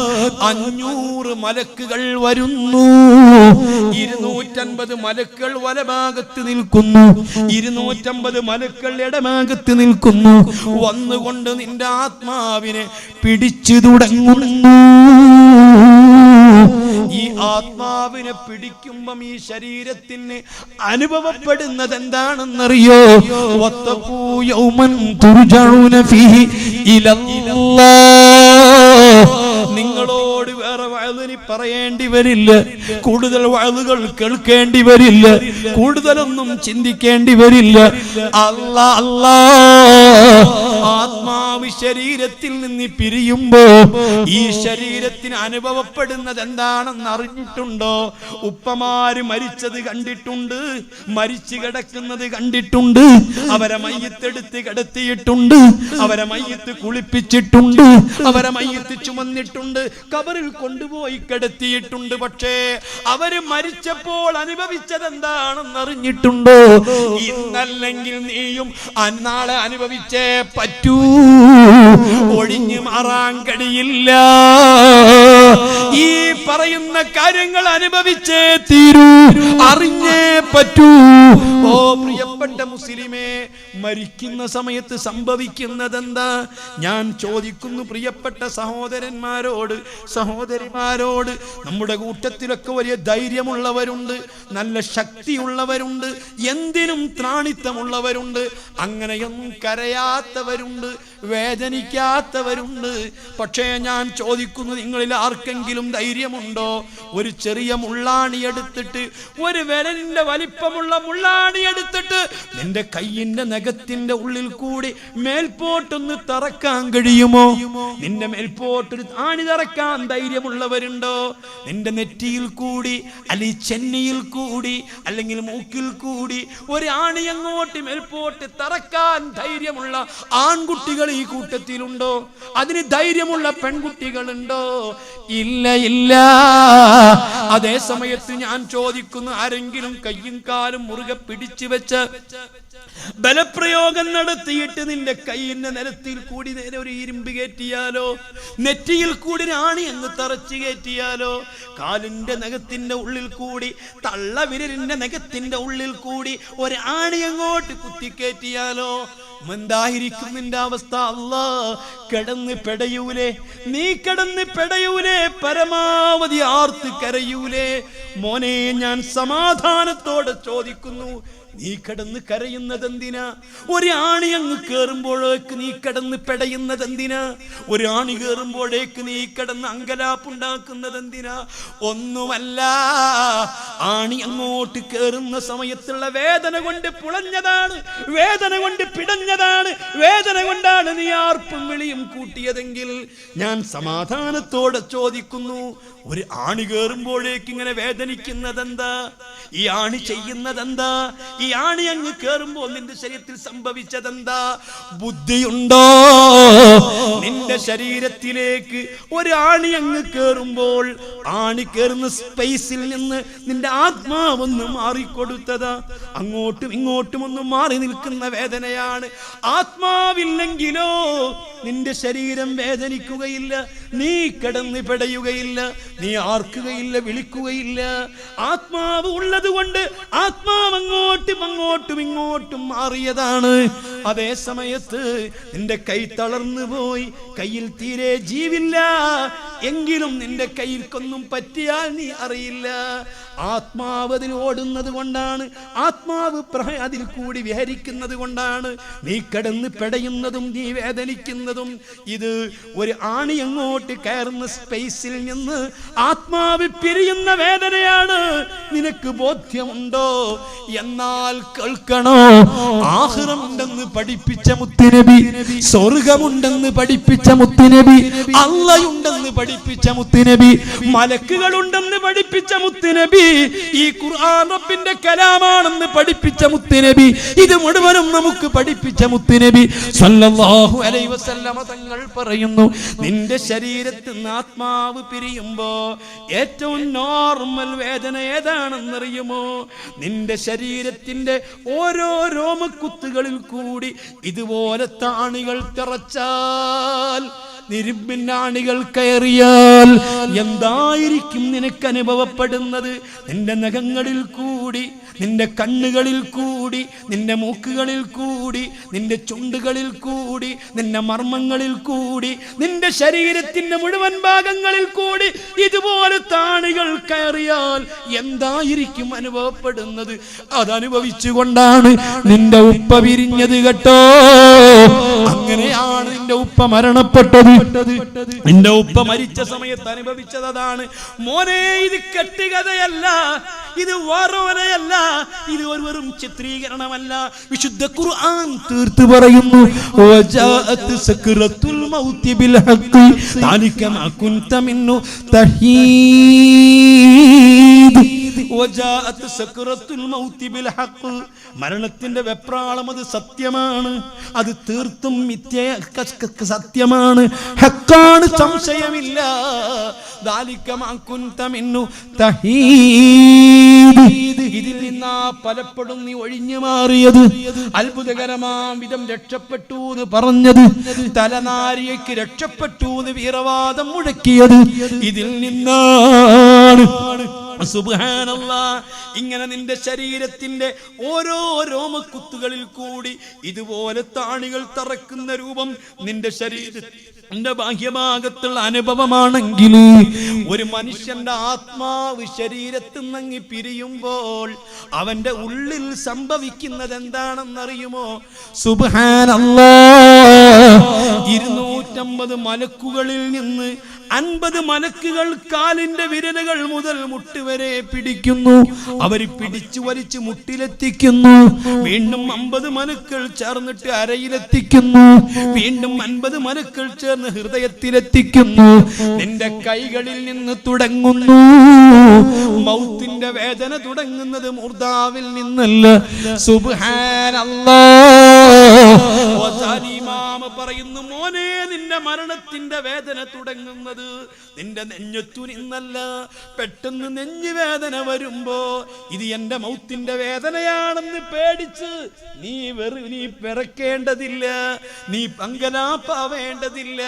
500 മലക്കുകൾ വരുന്നു. 250 മലക്കുകൾ വലഭാഗത്ത് നിൽക്കുന്നു, 250 മലക്കുകൾ ഇടഭാഗത്ത് നിൽക്കുന്നു. വന്നുകൊണ്ട് നിന്റെ ആത്മാവിനെ പിടിച്ചു തുടങ്ങുന്നു. ഈ ആത്മാവിനെ പിടിക്കുമ്പം ഈ ശരീരത്തിന് അനുഭവപ്പെടുന്നത് എന്താണെന്നറിയോ? വത്തഖൂ യൗമൻ തുർജഊന ഫീഹി ഇലല്ലാഹ്. നിങ്ങളോട് വേറെ വഅദിനി പറയേണ്ടി വരില്ല, കൂടുതൽ വഅദുകൾ കേൾക്കേണ്ടി വരില്ല, കൂടുതലൊന്നും ചിന്തിക്കേണ്ടി വരില്ല. ആത്മാവ് ശരീരത്തിൽ നിന്ന് പിരിയുമ്പോ ഈ ശരീരത്തിന് അനുഭവപ്പെടുന്നത് എന്താണെന്ന് അറിഞ്ഞിട്ടുണ്ടോ? ഉപ്പമാര് മരിച്ചത് കണ്ടിട്ടുണ്ട്, മരിച്ചു കിടക്കുന്നത് കണ്ടിട്ടുണ്ട്, അവരെ മയ്യത്തെടുത്ത് കിടത്തിയിട്ടുണ്ട്, അവരെ മയ്യത്ത് കുളിപ്പിച്ചിട്ടുണ്ട്, അവരെ മയ്യത്ത് ചുമന്നിട്ടുണ്ട്, കബറിൽ കൊണ്ടുപോയി കിടത്തിയിട്ടുണ്ട്. പക്ഷേ അവര് മരിച്ചപ്പോൾ അനുഭവിച്ചത് എന്താണെന്ന് അറിഞ്ഞിട്ടുണ്ടോ? ഇന്നല്ലെങ്കിൽ നീയും നാളെ അനുഭവിച്ചേ പറ്റൂ, ഒഴിഞ്ഞു മാറാൻ കഴിയില്ല. ഈ പറയുന്ന കാര്യങ്ങൾ അനുഭവിച്ചേ തീരൂ, അറിഞ്ഞേ പറ്റൂ. ഓ പ്രിയപ്പെട്ട മുസ്ലിമേ, മരിക്കുന്ന സമയത്ത് സംഭവിക്കുന്നതെന്താ? ഞാൻ ചോദിക്കുന്നു പ്രിയപ്പെട്ട സഹോദരന്മാരോട്, സഹോദരിമാരോട്. നമ്മുടെ കൂട്ടത്തിലൊക്കെ വലിയ ധൈര്യമുള്ളവരുണ്ട്, നല്ല ശക്തിയുള്ളവരുണ്ട്, എന്തിനും ത്രാണിത്തമുള്ളവരുണ്ട്, അങ്ങനെയൊന്നും കരയാത്തവരുണ്ട്, വേദനിക്കാത്തവരുണ്ട്. പക്ഷേ ഞാൻ ചോദിക്കുന്നു, നിങ്ങളിൽ ആർക്കെങ്കിലും ധൈര്യമുണ്ടോ? ഒരു ചെറിയ മുള്ളാണി എടുത്തിട്ട്, ഒരു വിരലിന്റെ വലിപ്പമുള്ള മുള്ളാണി എടുത്തിട്ട് നിന്റെ കയ്യിന്റെ നഖത്തിന്റെ ഉള്ളിൽ കൂടി മേൽപോട്ടൊന്ന് തറക്കാൻ കഴിയുമോ? നിന്റെ മേൽപോട്ടൊരു ആണി തറക്കാൻ ധൈര്യമുള്ളവരുണ്ടോ? നിന്റെ നെറ്റിയിൽ കൂടി അല്ലെങ്കിൽ ചെന്നിയിൽ കൂടി അല്ലെങ്കിൽ മൂക്കിൽ കൂടി ഒരു ആണി അങ്ങോട്ട് മേൽപോട്ട് തറക്കാൻ ധൈര്യമുള്ള ആൺകുട്ടികൾ ഈ കൂട്ടത്തിലുണ്ടോ? അതിന് ധൈര്യമുള്ള പെൺകുട്ടികളുണ്ടോ? ഇല്ല, ഇല്ല. അതേ സമയത്ത് ഞാൻ ചോദിക്കുന്നു, ആരെങ്കിലും കയ്യും കാലും മുറുകെ പിടിച്ചു വെച്ച് ബലപ്രയോഗം നടത്തിയിട്ട് നിന്റെ കയ്യിന്റെ നിലത്തിൽ കൂടി നേരെ ഒരു ഇരുമ്പ് കയറ്റിയാലോ, നെറ്റിയിൽ കൂടി ആണി അങ്ങ് തറച്ചു കയറ്റിയാലോ, കാലിന്റെ നഖത്തിന്റെ ഉള്ളിൽ കൂടി തള്ളവിരലിന്റെ നഖത്തിന്റെ ഉള്ളിൽ കൂടി ഒരു ആണി അങ്ങോട്ട് കുത്തിക്കയറ്റിയാലോ, എന്തായിരിക്കും നിന്റെ അവസ്ഥ? അല്ലാ, കിടന്ന് പെടയൂലേ? നീ കിടന്ന് പെടയൂലേ? പരമാവധി ആർത്ത് കരയൂലേ? മോനെ, ഞാൻ സമാധാനത്തോടെ ചോദിക്കുന്നു, നീ കിടന്ന് കരയുന്നത് എന്തിനാ? ഒരു ആണി അങ്ങ് കേറുമ്പോഴേക്ക് നീ കിടന്ന് പെടയുന്നത് എന്തിനാ? ഒരു ആണി കേറുമ്പോഴേക്ക് നീ കിടന്ന് അങ്കലാപ്പുണ്ടാക്കുന്നത് എന്തിനാ? ഒന്നുമല്ല, ആണി അങ്ങോട്ട് കേറുന്ന സമയത്തുള്ള വേദന കൊണ്ട് പുളഞ്ഞതാണ്, വേദന കൊണ്ട് പിടഞ്ഞതാണ്, വേദന കൊണ്ടാണ് നീ ആർപ്പും വിളിയും കൂട്ടിയതെങ്കിൽ ഞാൻ സമാധാനത്തോടെ ചോദിക്കുന്നു, ഒരു ആണി കേറുമ്പോഴേക്ക് ഇങ്ങനെ വേദനിക്കുന്നത് എന്താ? ഈ ആണി ചെയ്യുന്നത് എന്താ? ഈ ആണി അങ്ങ് കേറുമ്പോൾ നിന്റെ ശരീരത്തിൽ സംഭവിച്ചതെന്താ? ബുദ്ധിയുണ്ടോ? നിന്റെ ശരീരത്തിലേക്ക് ഒരു ആണി അങ്ങ് കേറുമ്പോൾ ആണി കേറുന്ന സ്പേസിൽ നിന്ന് നിന്റെ ആത്മാവൊന്ന് മാറിക്കൊടുത്തതാ. അങ്ങോട്ടും ഇങ്ങോട്ടും ഒന്ന് മാറി നിൽക്കുന്ന വേദനയാണ്. ആത്മാവില്ലെങ്കിലോ നിന്റെ ശരീരം വേദനിക്കുകയില്ല, നീ കിടന്ന് പെടയുകയില്ല, നീ ആർക്കുകയില്ല, വിളിക്കുകയില്ല. ആത്മാവ് ഉള്ളത് കൊണ്ട് ആത്മാവ് അങ്ങോട്ടും അങ്ങോട്ടും ഇങ്ങോട്ടും മാറിയതാണ്. അതേ സമയത്ത് നിന്റെ കൈ തളർന്നു പോയി, കയ്യിൽ തീരെ ജീവില്ല, എങ്കിലും നിന്റെ കയ്യിൽക്കൊന്നും പറ്റിയാൽ നീ അറിയില്ല. ആത്മാവ് അതിൽ ഓടുന്നത് കൊണ്ടാണ്, ആത്മാവ് അതിൽ കൂടി വിഹരിക്കുന്നത് കൊണ്ടാണ് നീ കിടന്ന് പെടയുന്നതും നീ വേദനിക്കുന്നതും. ഇത് ഒരു ആണി അങ്ങോട്ട് കയറുന്ന സ്പേസിൽ നിന്ന് ആത്മാവ് പിരിയുന്ന വേദനയാണ്. നിനക്ക് ബോധ്യമുണ്ടോ? എന്നാൽ കേൾക്കണോ, ആഖിറമുണ്ടെന്ന് പഠിപ്പിച്ച മുത്തുനബി, സ്വർഗമുണ്ടെന്ന് പഠിപ്പിച്ച മുത്തുനബി, അല്ലാഹുണ്ടെന്ന് പഠിപ്പിച്ച മുത്തുനബി, മലക്കുകളുണ്ടെന്ന് പഠിപ്പിച്ച മുത്തുനബി, ഈ ഖുർആൻ റബ്ബിന്റെ കലാമാണെന്ന് പഠിപ്പിച്ച മുത്തുനബി, ഇത് മുഴുവനും നമുക്ക് പഠിപ്പിച്ച മുത്തുനബി സല്ലല്ലാഹു അലൈഹി വസല്ലമ തങ്ങൾ പറയുന്നു, നിന്റെ ശരീരത്തിൽ നിന്ന് ആത്മാവ് പിരിയുമ്പോ ഏറ്റവും നോർമൽ വേദന ഏതാണെന്നറിയുമോ? നിന്റെ ശരീരത്തിന്റെ ഓരോ രോമക്കുത്തുകളിൽ കൂടി ഇതുപോലത്തെ ആണികൾ തിറച്ചാൽ, നിരുമ്പിനാണികൾ കയറിയാൽ എന്തായിരിക്കും നിനക്ക് അനുഭവപ്പെടുന്നത്? നിന്റെ നഖങ്ങളിൽ കൂടി, നിന്റെ കണ്ണുകളിൽ കൂടി, നിന്റെ മൂക്കുകളിൽ കൂടി, നിന്റെ ചുണ്ടുകളിൽ കൂടി, നിന്റെ മർമ്മങ്ങളിൽ കൂടി, നിന്റെ ശരീരത്തിന്റെ മുഴുവൻ ഭാഗങ്ങളിൽ കൂടി ഇതുപോലെ താണികൾ കയറിയാൽ എന്തായിരിക്കും അനുഭവപ്പെടുന്നത്? അതനുഭവിച്ചുകൊണ്ടാണ് നിന്റെ ഉപ്പ പിരിഞ്ഞത് കേട്ടോ. അങ്ങനെയാണ് നിന്റെ ഉപ്പ മരണപ്പെട്ടത്. നിന്റെ ഉപ്പ മരിച്ച സമയത്ത് അനുഭവിച്ചത് അതാണ്. മോനെ, ഇത് കെട്ടുകഥയല്ല, ഇത് വാറോനയല്ല, ഇത് ഒരു വെറും ചിത്രീകരണമല്ല. വിശുദ്ധ ഖുർആൻ തീർത്തു പറയുന്നു, വജാഅത് സക്റത്തുൽ മൗതി ബിൽ ഹഖ് ദാലിക മാ കുൻത മിന്നു തഹീദ്. വജാഅത് സക്റത്തുൽ മൗതി ബിൽ ഹഖ്, മരണത്തിന്റെ വെപ്രാളം അത് സത്യമാണ്, അത് തീർത്തും സത്യമാണ്, ഹഖാണ്, സംശയമില്ല. ദാലിക മാ കുൻത മിന്നു തഹീദ്, ഇതിൽ നിന്നാ പലപ്പോഴും നീ ഒഴിഞ്ഞു മാറിയത്. അത്ഭുതകരമാം വിധം രക്ഷപ്പെട്ടു എന്ന് പറഞ്ഞത്, തലനാരിയക്ക് രക്ഷപ്പെട്ടു എന്ന് വീരവാദം മുഴക്കിയത് ഇതിൽ നിന്നാണ്. സുബ്ഹാനല്ലാഹ്. ഇങ്ങനെ നിന്റെ ശരീരത്തിന്റെ ഓരോ രോമക്കുത്തുകളിൽ കൂടി ഇതുപോലെ താണികൾ തറക്കുന്ന രൂപം നിന്റെ ശരീരത്തിന്റെ ബാഹ്യഭാഗത്തുള്ള അനുഭവമാണെങ്കിൽ, ഒരു മനുഷ്യന്റെ ആത്മാവ് ശരീരത്തിൽ നിന്ന് പിരിയുമ്പോൾ അവന്റെ ഉള്ളിൽ സംഭവിക്കുന്നത് എന്താണെന്നറിയുമോ? സുബ്ഹാനല്ലാഹ്. 150 മലക്കുകളിൽ നിന്ന് 50 മലക്കുകൾ കാലിന്റെ വിരലുകൾ മുതൽ മുട്ടുവരെ പിടിക്കുന്നു. അവർ പിടിച്ചു വലിച്ച് മുട്ടിലെത്തിക്കുന്നു. വീണ്ടും 50 മലക്കുകൾ ചേർന്നിട്ട് അരയിലെത്തിക്കുന്നു. വീണ്ടും 50 മലക്കുകൾ ചേർന്ന് ഹൃദയത്തിലെത്തിക്കുന്നു. നിന്റെ കൈകളിൽ നിന്ന് തുടങ്ങുന്നു. മൗത്തിന്റെ വേദന തുടങ്ങുന്നത് മൂർധാവിൽ നിന്നല്ല. സുബ്ഹാനല്ലാഹ്. ഇമാം പറയുന്നു, മോനെ, നിന്റെ മരണത്തിന്റെ വേദന തുടങ്ങുന്നത് നിന്റെ നെഞ്ഞത്തു നിന്നല്ല. പെട്ടെന്ന് നെഞ്ഞു വേദന വരുമ്പോ ഇത് എന്റെ മൗത്തിന്റെ വേദനയാണെന്ന് പേടിച്ച് നീ പിറക്കേണ്ടതില്ല, നീ പങ്കനാപ്പാവേണ്ടതില്ല.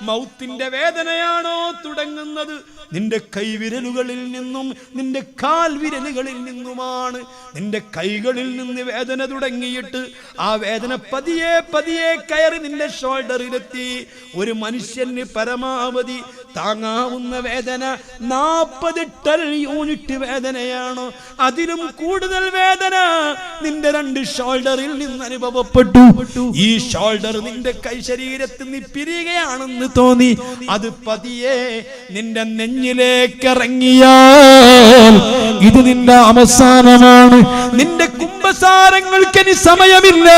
മൗത്തിന്റെ വേദനയാണോ തുടങ്ങുന്നത് നിന്റെ കൈവിരലുകളിൽ നിന്നും നിന്റെ കാൽ വിരലുകളിൽ നിന്നുമാണ്. നിന്റെ കൈകളിൽ നിന്ന് വേദന തുടങ്ങിയിട്ട് ആ വേദന പതിയെ പതിയെ കയറി നിന്റെ ഷോൾഡറിലെത്തി. ഒരു മനുഷ്യന് പരമാവധി താങ്ങാവുന്ന വേദന 40 ടൺ യൂണിറ്റ് വേദനയാണ്. അതിലും കൂടുതൽ വേദന നിന്റെ 2 ഷോൾഡറിൽ നിന്ന് അനുഭവപ്പെട്ടു. ഈ ഷോൾഡർ നിന്റെ കൈ ശരീരത്തിൽ നിന്ന് പിരിയുകയാണെന്ന് തോന്നി. അത് പതിയെ നിന്റെ നെഞ്ഞിലേക്ക് ഇറങ്ങിയാൽ ഇത് നിന്റെ അവസാനമാണ്. നിന്റെ കുംഭസാരങ്ങൾക്ക് ഇനി സമയമില്ല.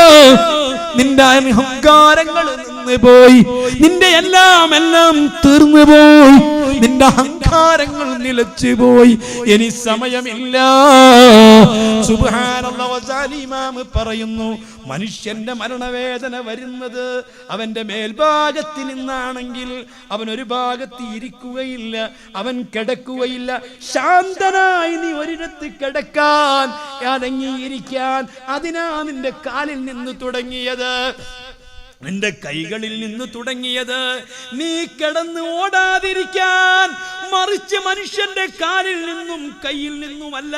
നിന്റെ അഹങ്കാരങ്ങൾ നിന്ന് പോയി. നിന്റെ എല്ലാം തീർന്നു പോയി. നിന്റെ അഹങ്കാരങ്ങൾ നിലച്ചു പോയി. ഇനി സമയമില്ല. സുബ്ഹാനല്ലാഹ്. ഇമാം പറയുന്നു, മനുഷ്യന്റെ മരണവേദന വരുന്നത് അവന്റെ മേൽഭാഗത്തിൽ നിന്നാണെങ്കിൽ അവൻ ഒരു ഭാഗത്ത് ഇരിക്കുകയില്ല, അവൻ കിടക്കുകയില്ല. ശാന്തനായി നീ ഒരിടത്ത് കിടക്കാൻ, അടങ്ങിയിരിക്കാൻ. അതിനാ നിന്റെ കാലിൽ നിന്ന് തുടങ്ങിയത്, നിന്റെ കൈകളിൽ നിന്ന് തുടങ്ങിയത്. നീ കിടന്ന് ഓടാതിരിക്കാൻ. മറിച്ച് മനുഷ്യന്റെ കാലിൽ നിന്നും കയ്യിൽ നിന്നുമല്ല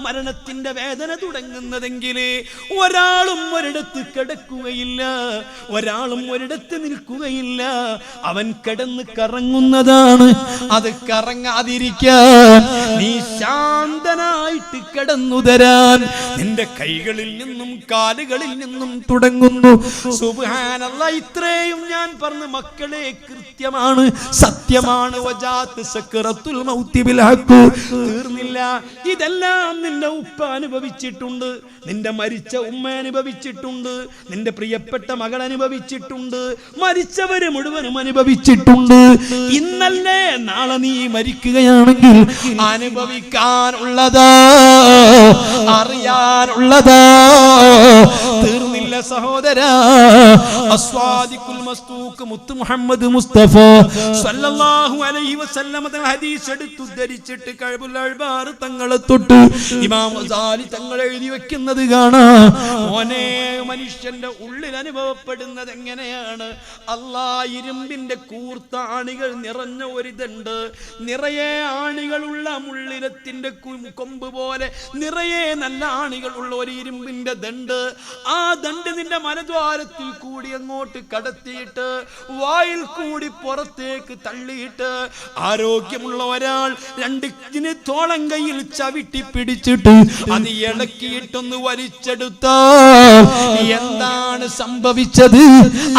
മരണത്തിന്റെ വേദന തുടങ്ങുന്നതെങ്കിൽ ഒരാളും ഒരിടത്ത് കിടക്കുകയില്ല, ഒരാളും ഒരിടത്ത് നിൽക്കുകയില്ല. അവൻ കിടന്ന് കറങ്ങുന്നതാണ്. അത് കറങ്ങാതിരിക്കാൻ നീ ശാന്തനായിട്ട് കിടന്നു തരാൻ നിന്റെ കൈകളിൽ നിന്നും കാലുകളിൽ നിന്നും തുടങ്ങുന്നു. സുബ്ഹാനല്ലാഹ്. ഇത്രയും ഞാൻ പറഞ്ഞു മക്കളെ, കൃത്യമാണ്, സത്യമാണ്. തീർന്നില്ല. ഇതെല്ലാം നിന്റെ ഉപ്പ അനുഭവിച്ചിട്ടുണ്ട്, നിന്റെ മരിച്ച ഉമ്മ അനുഭവിച്ചിട്ടുണ്ട്, നിന്റെ പ്രിയപ്പെട്ട മകൾ അനുഭവിച്ചിട്ടുണ്ട്, മരിച്ചവര് മുഴുവനും അനുഭവിച്ചിട്ടുണ്ട്. ഇന്നല്ലേ നാളെ നീ മരിക്കുകയാണെങ്കിൽ അനുഭവിക്കാനുള്ളതാ, അറിയാനുള്ളതാ. തീർന്നില്ല സഹോദരാ. അസ്വാദിഖുൽ മസ്തൂഖ് മുത്ത് മുഹമ്മദ് മുസ്തഫ സല്ലല്ലാഹു അലൈഹി വസല്ലം ഹദീസ് എടുത്തു ധരിച്ചിട്ട് കഅബുൽ അൽബാർ തങ്ങളെ തൊട്ട് ഇമാം ഗസാലി തങ്ങൾ എഴുതി വെക്കുന്നത് കാണാം. മോനെ, മനുഷ്യന്റെ ഉള്ളിൽ അനുഭവപ്പെടുന്നത് എങ്ങനെയാണ്? അല്ലാഹ് ഇരുമ്പിന്റെ കൂർത്ത ആണികൾ നിറഞ്ഞ ഒരിതുണ്ട്. നിറയെ ആണികളുള്ള മുള്ളിലത്തിന്റെ കൊമ്പ് പോലെ നിറയെ നല്ല ആണികളുള്ള ഒരു ഇരുമ്പിന്റെ ദണ്ട്. ആ ദണ്ട് നിന്റെ മലദ്വാരത്തിൽ കൂടി അങ്ങോട്ട് കടത്തിയിട്ട് വായിൽ കൂടി പുറത്തേക്ക് തള്ളിയിട്ട് ആരോഗ്യമുള്ള ഒരാൾ 2 തോളം കയ്യിൽ ചവിട്ടി പിടിച്ചിട്ട് അത് ഇളക്കിയിട്ടൊന്ന് വലിച്ചെടുത്താൽ എന്താണ് സംഭവിച്ചത്?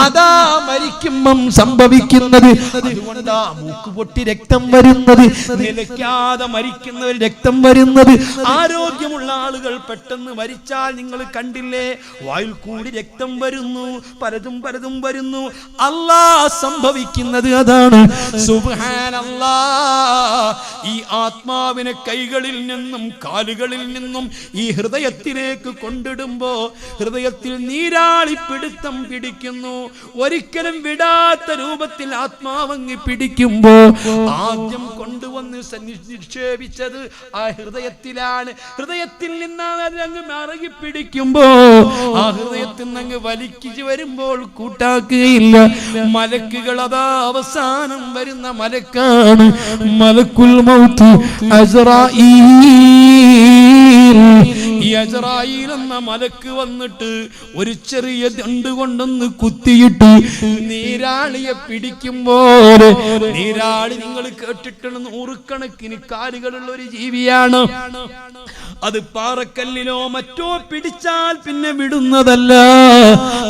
അതാ മരിക്കുമ്പം സംഭവിക്കുന്നത്. അതുകൊണ്ടാ മൂക്ക് പൊട്ടി രക്തം വരുന്നത്, നിലയ്ക്കാതെ മരിക്കുന്നവർ രക്തം വരുന്നത്. ആരോഗ്യമുള്ള ആളുകൾ പെട്ടെന്ന് മരിച്ചാൽ നിങ്ങൾ കണ്ടില്ലേ, വായിൽ കൂടി രക്തം വരുന്നു, പലതും പലതും വരുന്നു. അല്ലാഹ് സംഭവിക്കുന്നത് അതാണ്. സുബ്ഹാനല്ലാഹ്. ഈ ആത്മാവിനെ കൈകളിൽ നിന്നും കാലുകളിൽ നിന്നും ഈ ഹൃദയത്തിലേക്ക് കൊണ്ടിടുമ്പോ ഹൃദയത്തിൽ നീരാളി പിടുത്തം പിടിക്കുന്നു. ഒരിക്കലും വിടാത്ത രൂപത്തിൽ ആത്മാവങ്ങി പിടിക്കുമ്പോ ആദ്യം കൊണ്ടുവന്ന് നിക്ഷേപിച്ചത് ആ ഹൃദയത്തിലാണ്. ഹൃദയത്തിൽ നിന്നാണ് അങ്ങ് മറകി പിടിക്കുമ്പോ ആ ഹൃദയത്തിൽ നിന്ന് അങ്ങ് വലിച്ചു വരുമ്പോൾ കൂട്ടാക്കുകയില്ല. മലക്കുകൾ അതാ അവസാനം വരുന്ന മലക്കാണ് മലക്കുൽ മൗത്ത് അസ്റായീൽ. ഈ അസ്റായീൽ എന്ന മലക്ക് വന്നിട്ട് ഒരു ചെറിയ ദണ്ട് കൊണ്ടൊന്ന് കുത്തിയിട്ട് നീരാളിയെ പിടിക്കുമ്പോൾ, നീരാളി നിങ്ങൾ കേട്ടിട്ടുള്ള 100 കണക്കിന് കാലുകളുള്ള ഒരു ജീവിയാണ്. അത് പാറക്കല്ലിലോ മറ്റോ പിടിച്ചാൽ പിന്നെ വിടുന്നതല്ല.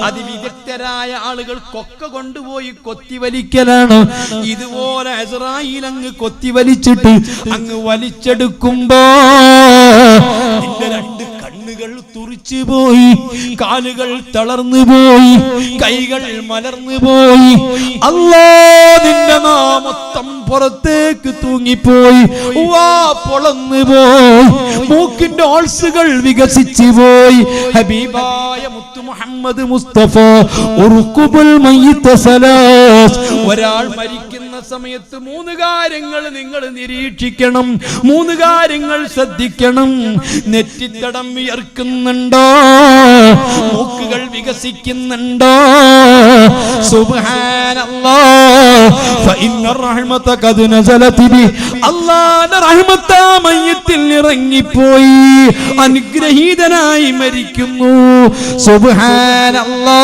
അതിവിദഗ്ധരായ ആളുകൾ കൊക്ക കൊണ്ടുപോയി കൊത്തിവലിക്കലാണ്. ഇതുപോലെ ഇസ്രായേൽ അങ്ങ് കൊത്തിവലിച്ചിട്ട് അങ്ങ് വലിച്ചെടുക്കുമ്പോ നിന്റെ രണ്ട് കണ്ണുകൾ തുറിച്ചു പോയി, കാലുകൾ തളർന്നു പോയി, കൈകൾ മലർന്നു പോയി. അല്ലാഹ് നിന്റെ നാമൊത്തം പുറത്തേക്ക് തൂങ്ങിപ്പോയി, വാ പൊളന്നു പോയി, മൂക്കിന്റെ ഓൾസുകൾ വികസിച്ചു പോയി. ഹബീബായ മുത്തു മുഹമ്മദ് മുസ്തഫ ഉർഖുബുൽ മയ്യിത സലാസ്, ഒരാൾ മരിക്കുന്ന സമയത്ത് 3 കാര്യങ്ങൾ നിങ്ങൾ നിരീക്ഷിക്കണം, 3 കാര്യങ്ങൾ ശ്രദ്ധിക്കണം. നെറ്റിത്തടം വിയർക്കുന്നുണ്ടോ? മൂക്കുകൾ വികസിക്കുന്നുണ്ടോ? സുബ്ഹാനല്ലാഹ് ഫഇന്ന റഹ്മത ഖദ് നസലത് ബി, അല്ലാഹുവിന്റെ റഹ്മത്ത് ആ മയ്യിത്തിൽ ഇറങ്ങിപ്പോയി, അനുഗ്രഹീതനായി മരിക്കുന്നു. സുബ്ഹാനല്ലാഹ്.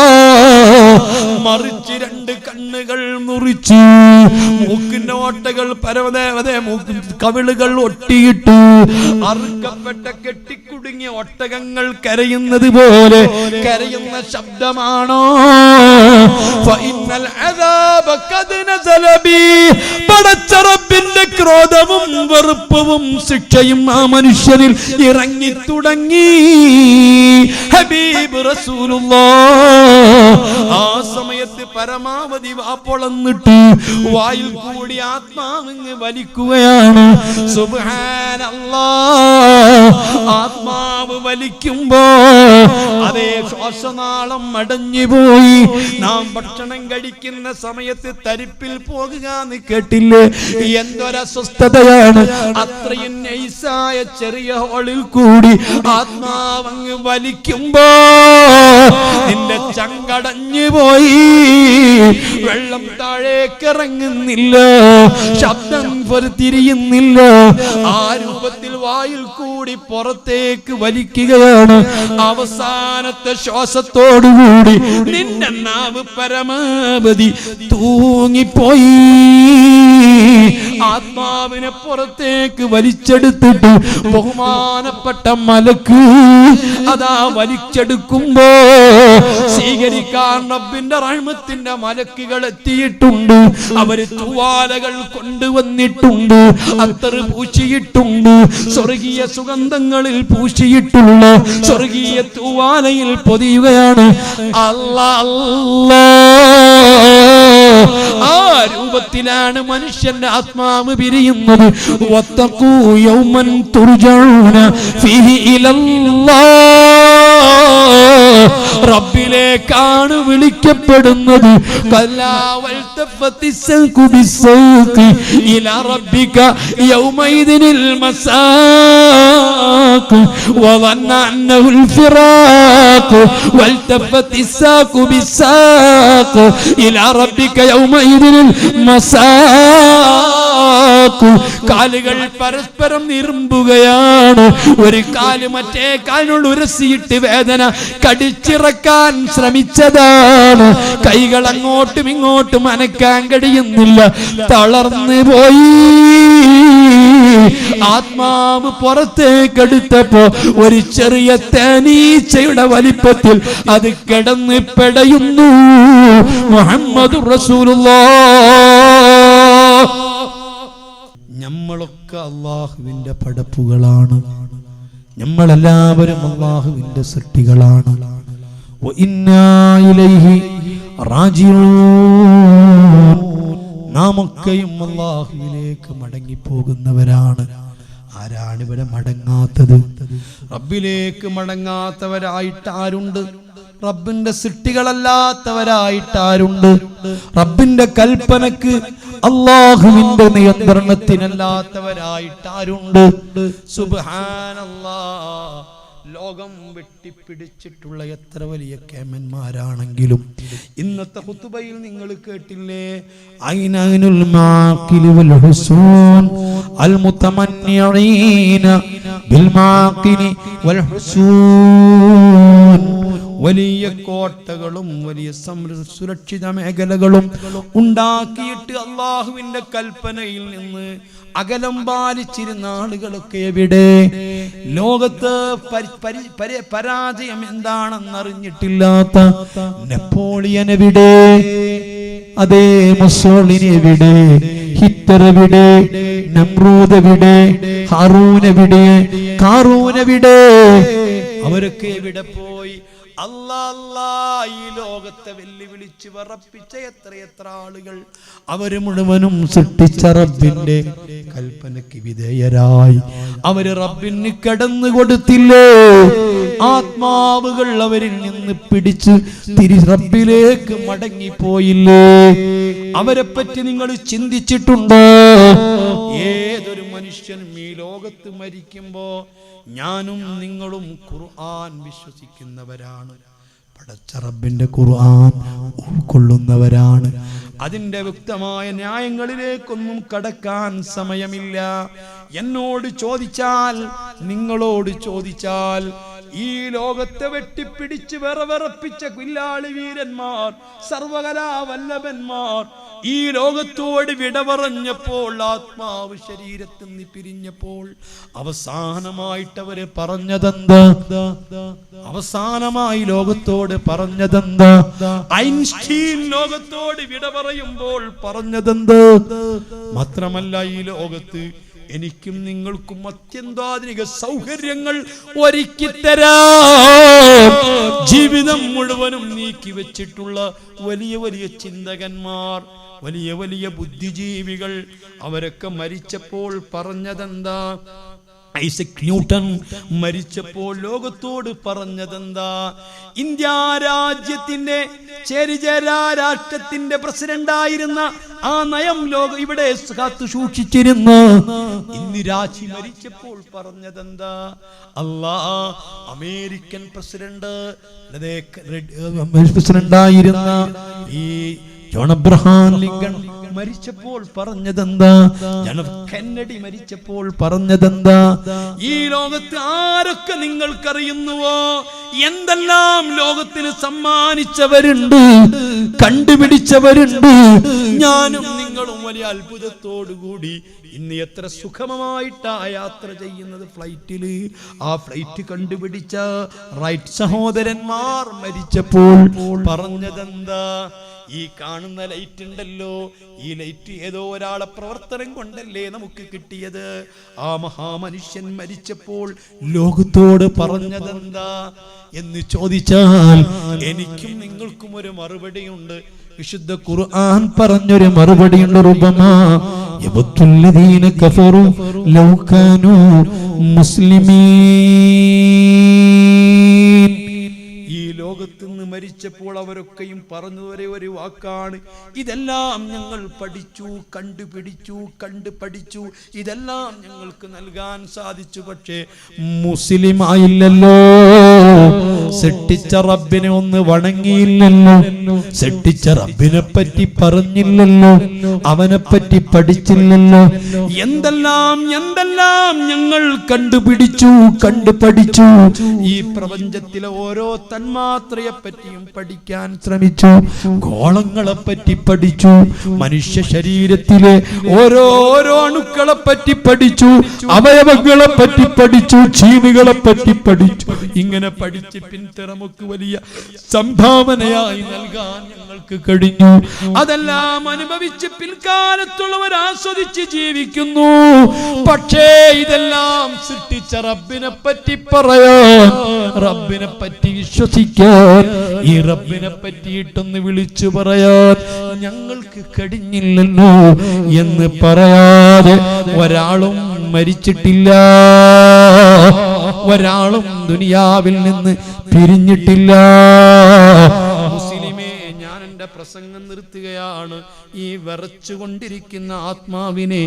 മറിച്ച് 2 കണ്ണുകൾ മുറിച്ചു, മൂക്കിന്റെ ഓട്ടകൾ കവിളുകൾ ഒട്ടിയിട്ടു, അറുക്കപ്പെട്ട കെട്ടിക്കുടുങ്ങിയ ഒട്ടകങ്ങൾ കരയുന്നത് പോലെ കരയുന്ന ശബ്ദമാണോ? ഫഇന്നൽ അദാബ ഖദ് നസല ബി, പടച്ച റബ്ബിന്റെ ക്രോധവും വെറുപ്പവും ശിക്ഷയും ആ മനുഷ്യനിൽ ഇറങ്ങി തുടങ്ങി. ഹബീബ് റസൂലുള്ളാഹ് ആ സമയത്ത് പരമാവധി വാപ്പൊളന്നിട്ട് വായിൽ കൂടി ആത്മാവിങ് വലിക്കുകയാണ്. സുബ്ഹാനല്ലാഹ്. ആത്മാവ് വലിക്കുമ്പോ അതേ ശ്വാസനാളം അടഞ്ഞു പോയി. നാം ഭക്ഷണം കഴിക്കുന്ന സമയത്ത് തരിപ്പിൽ പോകുക എന്ന് കേട്ടില്ലേ? എന്തൊരസ്വസ്ഥതയാണ്! അത്രയും നൈസായ ചെറിയ ഹോളിൽ കൂടി ആത്മാവങ്ങ് വലിക്കുമ്പോ നിന്റെ ചങ്കടഞ്ഞു പോയി, വെള്ളം താഴേക്കിറങ്ങുന്നില്ല, ശബ്ദം തിരിയുന്നില്ല. ആ രൂപത്തിൽ വായിൽ കൂടി പുറത്തേക്ക് വലിക്കുകയാണ്. അവസാനത്തെ ശ്വാസത്തോടുകൂടി നിന്റെ നാവ് പരമാവധി തൂങ്ങിപ്പോയി. ആത്മാവിനെ പുറത്തേക്ക് വലിച്ചെടുത്തിട്ട് ബഹുമാനപ്പെട്ട മലക്ക് അതാ വലിച്ചെടുക്കുമ്പോ സ്വീകരിക്കാൻ റബ്ബിന്റെ റഹ്മത്തിന്റെ മലക്കുകൾ എത്തിയിട്ടുണ്ട്. അവര് തൂവാലകൾ കൊണ്ടുവന്നിട്ടുണ്ട്, അത്തറ് പൂശിയിട്ടുണ്ട്, സ്വർഗീയ സുഗന്ധങ്ങളിൽ പൂശിയിട്ടുള്ള സ്വർഗീയ തൂവാലയിൽ പൊതിയുകയാണ്. അല്ലാഹ്. ആ രൂപത്തിലാണ് മനുഷ്യന്റെ ആത്മാവ് പിരിയുന്നത്. വത്തഖൂ യൗമൻ തുർജഊന ഫീഹി ഇലല്ലാഹ്, റബ്ബിലേക്കാണ് വിളിക്കപ്പെടുന്നത്. കല്ലാ വൽതഫത്തിസ്സഖു ബിസ്സഖി ഇലാ റബ്ബിക യൗമൈദിനിൽ മസാഖ് വദന്ന അന്നഹുൽ ഫിറാഖ് വൽതഫത്തിസ്സഖു ബിസ്സഖ് ഇലാ റബ്ബിക യൗമൈദിനിൽ മസാഖ്. കാലുകൾ പരസ്പരം നിറുമ്പുകയാണ്. ഒരു കാല് മറ്റേ കാലിനോട് ഉരസിയിട്ട് വേദന കടിച്ചിറക്കാൻ ശ്രമിച്ചതാണ്. കൈകൾ അങ്ങോട്ടും ഇങ്ങോട്ടും അനക്കാൻ കഴിയുന്നില്ല, തളർന്നു പോയി. ആത്മാവ് പുറത്തേക്കെടുത്തപ്പോ ഒരു ചെറിയ തേനീച്ചയുടെ വലിപ്പത്തിൽ അത് കിടന്ന് പെടയുന്നു. മുഹമ്മദുർ റസൂലുള്ളാഹ്. നമ്മളൊക്കെ അല്ലാഹുവിന്റെ പടപ്പുകളാണ്, നമ്മളെല്ലാവരും അല്ലാഹുവിന്റെ സൃഷ്ടികളാണ്. വഇന്നാ ഇലൈഹി റാജിഊൻ. നാമൊക്കെയും അല്ലാഹുവിലേക്ക് മടങ്ങിപ്പോകുന്നവരാണ്. ആരാണ് ഇവിടെ മടങ്ങാത്തത്? റബ്ബിലേക്ക് മടങ്ങാത്തവരായിട്ട് ആരുണ്ട്? റബ്ബിന്റെ സൃഷ്ടികളല്ലാത്തവരായിട്ട് ആരുണ്ട്? റബ്ബിന്റെ കൽപ്പനക്ക് അല്ലാഹുവിന്റെ നിയന്ത്രണത്തിനല്ലാത്തവരായിട്ട് ആരുണ്ട്? സുബ്ഹാനല്ലാഹ്. ലോകം വെട്ടിപ്പിടിച്ചിട്ടുള്ള എത്ര വലിയ കേമന്മാരാണെങ്കിലും ഇന്നത്തെ ഖുതുബയിൽ നിങ്ങൾ കേട്ടില്ലേ? ഐനനുൽ മാഖിൽ വൽ ഹുസൂൻ അൽ മുതമന്നിഈന ബിൽ മാഖിൽ വൽ ഹുസൂൻ. വലിയ കോട്ടകളും വലിയ സുരക്ഷിത മേഖലകളും ഉണ്ടാക്കിയിട്ട് അല്ലാഹുവിന്റെ കൽപ്പനയിൽ നിന്ന് അകലം പാലിച്ചിരുന്ന ആളുകളൊക്കെ എവിടെ? ലോകത്ത് പരാജയം എന്താണെന്നറിഞ്ഞിട്ടില്ലാത്ത നെപ്പോളിയൻ എവിടെ? അതേ മുസോളിനി എവിടെ? ഹിറ്റ്ലർ എവിടെ? നമ്രൂദ് എവിടെ? ഹാറൂൻ എവിടെ? കാറൂൻ എവിടെ? അവരൊക്കെ എവിടെ പോയി? അല്ലാ ഈ ലോകത്തെ വെല്ലുവിളിച്ച് വിറപ്പിച്ച എത്ര ആളുകൾ, അവര് മുഴുവനും സൃഷ്ടിച്ച റബ്ബിന്റെ കൽപ്പനയ്ക്ക് വിധേയരായി അവര് റബ്ബിന് കടന്നു കൊടുത്തില്ലേ? ആത്മാവുകൾ അവരിൽ നിന്ന് പിടിച്ച് റബ്ബിലേക്ക് മടങ്ങിപ്പോയില്ലേ? അവരെ പറ്റി നിങ്ങൾ ചിന്തിച്ചിട്ടുണ്ടോ? ഏതൊരു മനുഷ്യനും ഈ ലോകത്ത് മരിക്കുമ്പോ ഞാനും നിങ്ങളും ഖുർആൻ വിശ്വസിക്കുന്നവരാണ്, പടച്ച റബ്ബിന്റെ ഖുർആൻ ഉൾക്കൊള്ളുന്നവരാണ്. അതിന്റെ വ്യക്തമായ ന്യായങ്ങളിലേക്കൊന്നും കടക്കാൻ സമയമില്ല. എന്നോട് ചോദിച്ചാൽ, നിങ്ങളോട് ചോദിച്ചാൽ, ഈ ലോകത്തെ വെട്ടിപ്പിടിച്ച് വിറവിറപ്പിച്ച വില്ലാളി വീരന്മാർ, സർവകലാവല്ലഭന്മാർ ഈ ലോകത്തോട് വിട പറഞ്ഞപ്പോൾ, ആത്മാവ് ശരീരത്തിൽ നിന്ന് പിരിഞ്ഞപ്പോൾ അവസാനമായിട്ട് അവര് പറഞ്ഞതെന്താ? അവസാനമായി ലോകത്തോട് പറഞ്ഞതെന്താ? ഐൻസ്റ്റീൻ ലോകത്തോട് വിട പറയുമ്പോൾ പറഞ്ഞതെന്താ? മാത്രമല്ല, ഈ ലോകത്ത് എനിക്കും നിങ്ങൾക്കും അത്യന്താധുനിക സൗകര്യങ്ങൾ ഒരുക്കിത്തരാം ജീവിതം മുഴുവനും നീക്കി വെച്ചിട്ടുള്ള വലിയ വലിയ ചിന്തകന്മാർ, വലിയ വലിയ ബുദ്ധിജീവികൾ, അവരൊക്കെ മരിച്ചപ്പോൾ പറഞ്ഞതെന്താ? ഐസക് ന്യൂട്ടൻ മരിച്ചപ്പോൾ ലോകത്തോട് പറഞ്ഞതെന്താ? ഇന്ത്യ രാജ്യത്തിന്റെ ചേരിചേരാ രാഷ്ട്രത്തിന്റെ പ്രസിഡന്റായിരുന്ന ആ നയം ലോകം ഇവിടെ കാത്തു സൂക്ഷിച്ചിരുന്നു. ഇന്ദിരാജി മരിച്ചപ്പോൾ പറഞ്ഞതെന്താ? അമേരിക്കൻ പ്രസിഡന്റായിരുന്ന ഈ ജോൺ അബ്രഹാം ലിങ്കൺ മരിച്ചപ്പോൾ പറഞ്ഞതെന്താ? ജോൺ എഫ് കെന്നഡി മരിച്ചപ്പോൾ പറഞ്ഞതെന്താ? ഈ ലോകത്ത് ആരൊക്കെ നിങ്ങൾക്കറിയുന്നുവോ? എന്തെല്ലാം ലോകത്തിന് സമ്മാനിച്ചവരുണ്ട്, കണ്ടുപിടിച്ചവരുണ്ട്. ഞാനും നിങ്ങളും വലിയ അത്ഭുതത്തോടുകൂടി ഇന്ന് എത്ര സുഖമായിട്ടാ യാത്ര ചെയ്യുന്നത് ഫ്ലൈറ്റില്. ആ ഫ്ലൈറ്റ് കണ്ടുപിടിച്ച റൈറ്റ് സഹോദരന്മാർ മരിച്ചപ്പോൾ പറഞ്ഞതെന്താ? ഈ കാണുന്ന ലൈറ്റ് ഉണ്ടല്ലോ, ഈ ലൈറ്റ് ഏതോ ഒരാളെ പ്രവർത്തനം കൊണ്ടല്ലേ നമുക്ക് കിട്ടിയത്. ആ മഹാമനുഷ്യൻ മരിച്ചപ്പോൾ ലോകത്തോട് പറഞ്ഞതെന്താ എന്ന് ചോദിച്ചാൽ എനിക്കും നിങ്ങൾക്കും ഒരു മറുപടിയുണ്ട്. വിശുദ്ധ ഖുർആൻ പറഞ്ഞൊരു മറുപടിയുണ്ട്. റുബമാ യബത്തുല്ലദീന കഫറു ലൗ കാനൂ മുസ്ലിമീൻ. ഈ ലോകത്ത് നിന്ന് മരിച്ചപ്പോൾ അവരൊക്കെയും പറഞ്ഞു ഒരു വാക്കാണ്, ഇതെല്ലാം ഞങ്ങൾ പഠിച്ചു, കണ്ടുപിടിച്ചു, പഠിച്ചു, ഇതെല്ലാം ഞങ്ങൾക്ക് നൽകാൻ സാധിച്ചു, പക്ഷേ മുസ്ലിം ആയില്ലല്ലോ. സൃഷ്ടിച്ച റബ്ബിനെ ഒന്ന് വണങ്ങിയില്ലല്ലോ, സൃഷ്ടിച്ച റബ്ബിനെ പറ്റി പറഞ്ഞില്ലല്ലോ, അവനെ പറ്റി പഠിച്ചില്ലല്ലോ. എന്തെല്ലാം ഞങ്ങൾ കണ്ടുപിടിച്ചു, പഠിച്ചു. ഈ പ്രപഞ്ചത്തിലെ ഓരോ തന്മാത്രയെ പറ്റിയും പഠിക്കാൻ ശ്രമിച്ചു, ഗോളങ്ങളെ പറ്റി പഠിച്ചു, മനുഷ്യ ശരീരത്തിലെ ഓരോ അണുക്കളെ പറ്റി പഠിച്ചു, അവയവങ്ങളെ പറ്റി പഠിച്ചു, ജീനുകളെ പറ്റി പഠിച്ചു. ഇങ്ങനെ പഠിച്ച് പിൻതലമുക്ക് വലിയ സംഭാവനയായി നൽകാൻ ഞങ്ങൾക്ക് കഴിഞ്ഞു. അതെല്ലാം അനുഭവിച്ച് പിൽക്കാലത്തുള്ളവർ ആസ്വദിച്ച് ജീവിക്കുന്നു. പക്ഷേ ഇതെല്ലാം സൃഷ്ടിച്ച റബ്ബിനെ പറ്റി പറയാൻ, റബ്ബിനെ പറ്റി വിശ്വസിക്കാൻ, ഈ റബ്ബിനെ പറ്റിയിട്ടൊന്ന് വിളിച്ചു പറയാൻ ഞങ്ങൾക്ക് കഴിഞ്ഞില്ലല്ലോ എന്ന് പറയാതെ ഒരാളും മരിച്ചിട്ടില്ല, ഒരാളും ദുനിയാവിൽ നിന്ന് പിരിഞ്ഞിട്ടില്ല. മുസ്ലിമേ, ഞാൻ എൻ്റെ പ്രസംഗം നിർത്തുകയാണ്. ഈ വിറച്ചുകൊണ്ടിരിക്കുന്ന ആത്മാവിനെ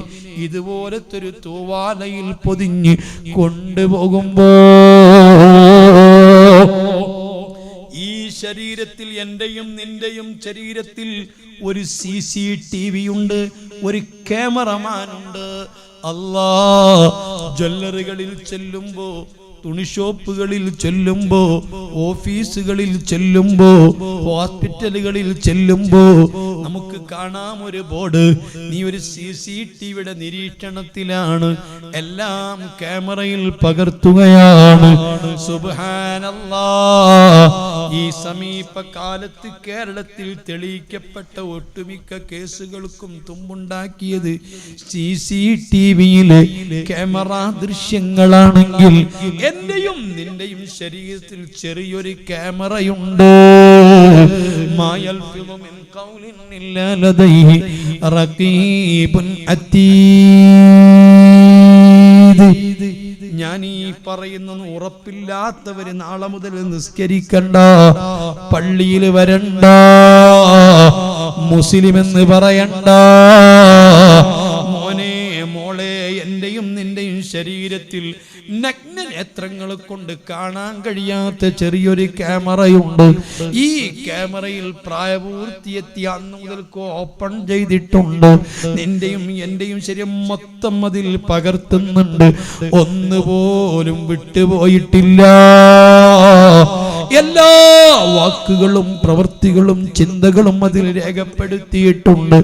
ഇതുപോലത്തെ ഒരു തൂവാലയിൽ പൊതിഞ്ഞ് കൊണ്ടുപോകുമ്പോ ഈ ശരീരത്തിൽ, എന്റെയും നിന്റെയും ശരീരത്തിൽ ഒരു CCTV ഉണ്ട്, ഒരു ക്യാമറമാൻ ഉണ്ട്. അല്ലാ, ജ്വല്ലറികളിൽ ചെല്ലുമ്പോ തുണിഷോപ്പുകളിൽ ചെല്ലുമ്പോ, ഓഫീസുകളിൽ ചെല്ലുമ്പോ, ഹോസ്പിറ്റലുകളിൽ ചെല്ലുമ്പോ നമുക്ക് കാണാം ഒരു ബോർഡ്. നീ ഒരു CCTVയുടെ നിരീക്ഷണത്തിലാണ്, എല്ലാം ക്യാമറയിൽ പകർത്തുകയാണ്. സുബ്ഹാനല്ലാഹ്. ഈ സമീപകാലത്ത് കേരളത്തിൽ തെളിയിക്കപ്പെട്ട ഒട്ടുമിക്ക കേസുകൾക്കും തുമ്പുണ്ടാക്കിയത് CCTVയിലെ ക്യാമറ ദൃശ്യങ്ങളാണെങ്കിൽ എന്റെയും നിന്റെയും ശരീരത്തിൽ ചെറിയൊരു ക്യാമറയുണ്ട്. മായൽഫിദു മിൻ ഖൗലിൻ ഇല്ലാ ലദൈഹി റഖീബുൻ അതീദ്. ഞാൻ ഈ പറയുന്ന ഉറപ്പില്ലാത്തവര് നാളെ മുതൽ നിസ്കരിക്കണ്ട, പള്ളിയിൽ വരണ്ട, മുസ്ലിം എന്ന് പറയണ്ട. മോനെ മോളെ, എന്റെയും നിന്റെയും ശരീരത്തിൽ നഗ്നനേത്രങ്ങൾ കൊണ്ട് കാണാൻ കഴിയാത്ത ചെറിയൊരു ക്യാമറയുണ്ട്. ഈ ക്യാമറയിൽ പ്രായപൂർത്തിയെത്തിയ അന്ന് മുതൽക്ക് ഓപ്പൺ ചെയ്തിട്ടുണ്ട്. നിന്റെയും എന്റെയും ശരീരം മൊത്തം അതിൽ പകർത്തുന്നുണ്ട്. ഒന്നുപോലും വിട്ടുപോയിട്ടില്ല. എല്ലാ വാക്കുകളും പ്രവൃത്തികളും ചിന്തകളും അതിൽ രേഖപ്പെടുത്തിയിട്ടുണ്ട്.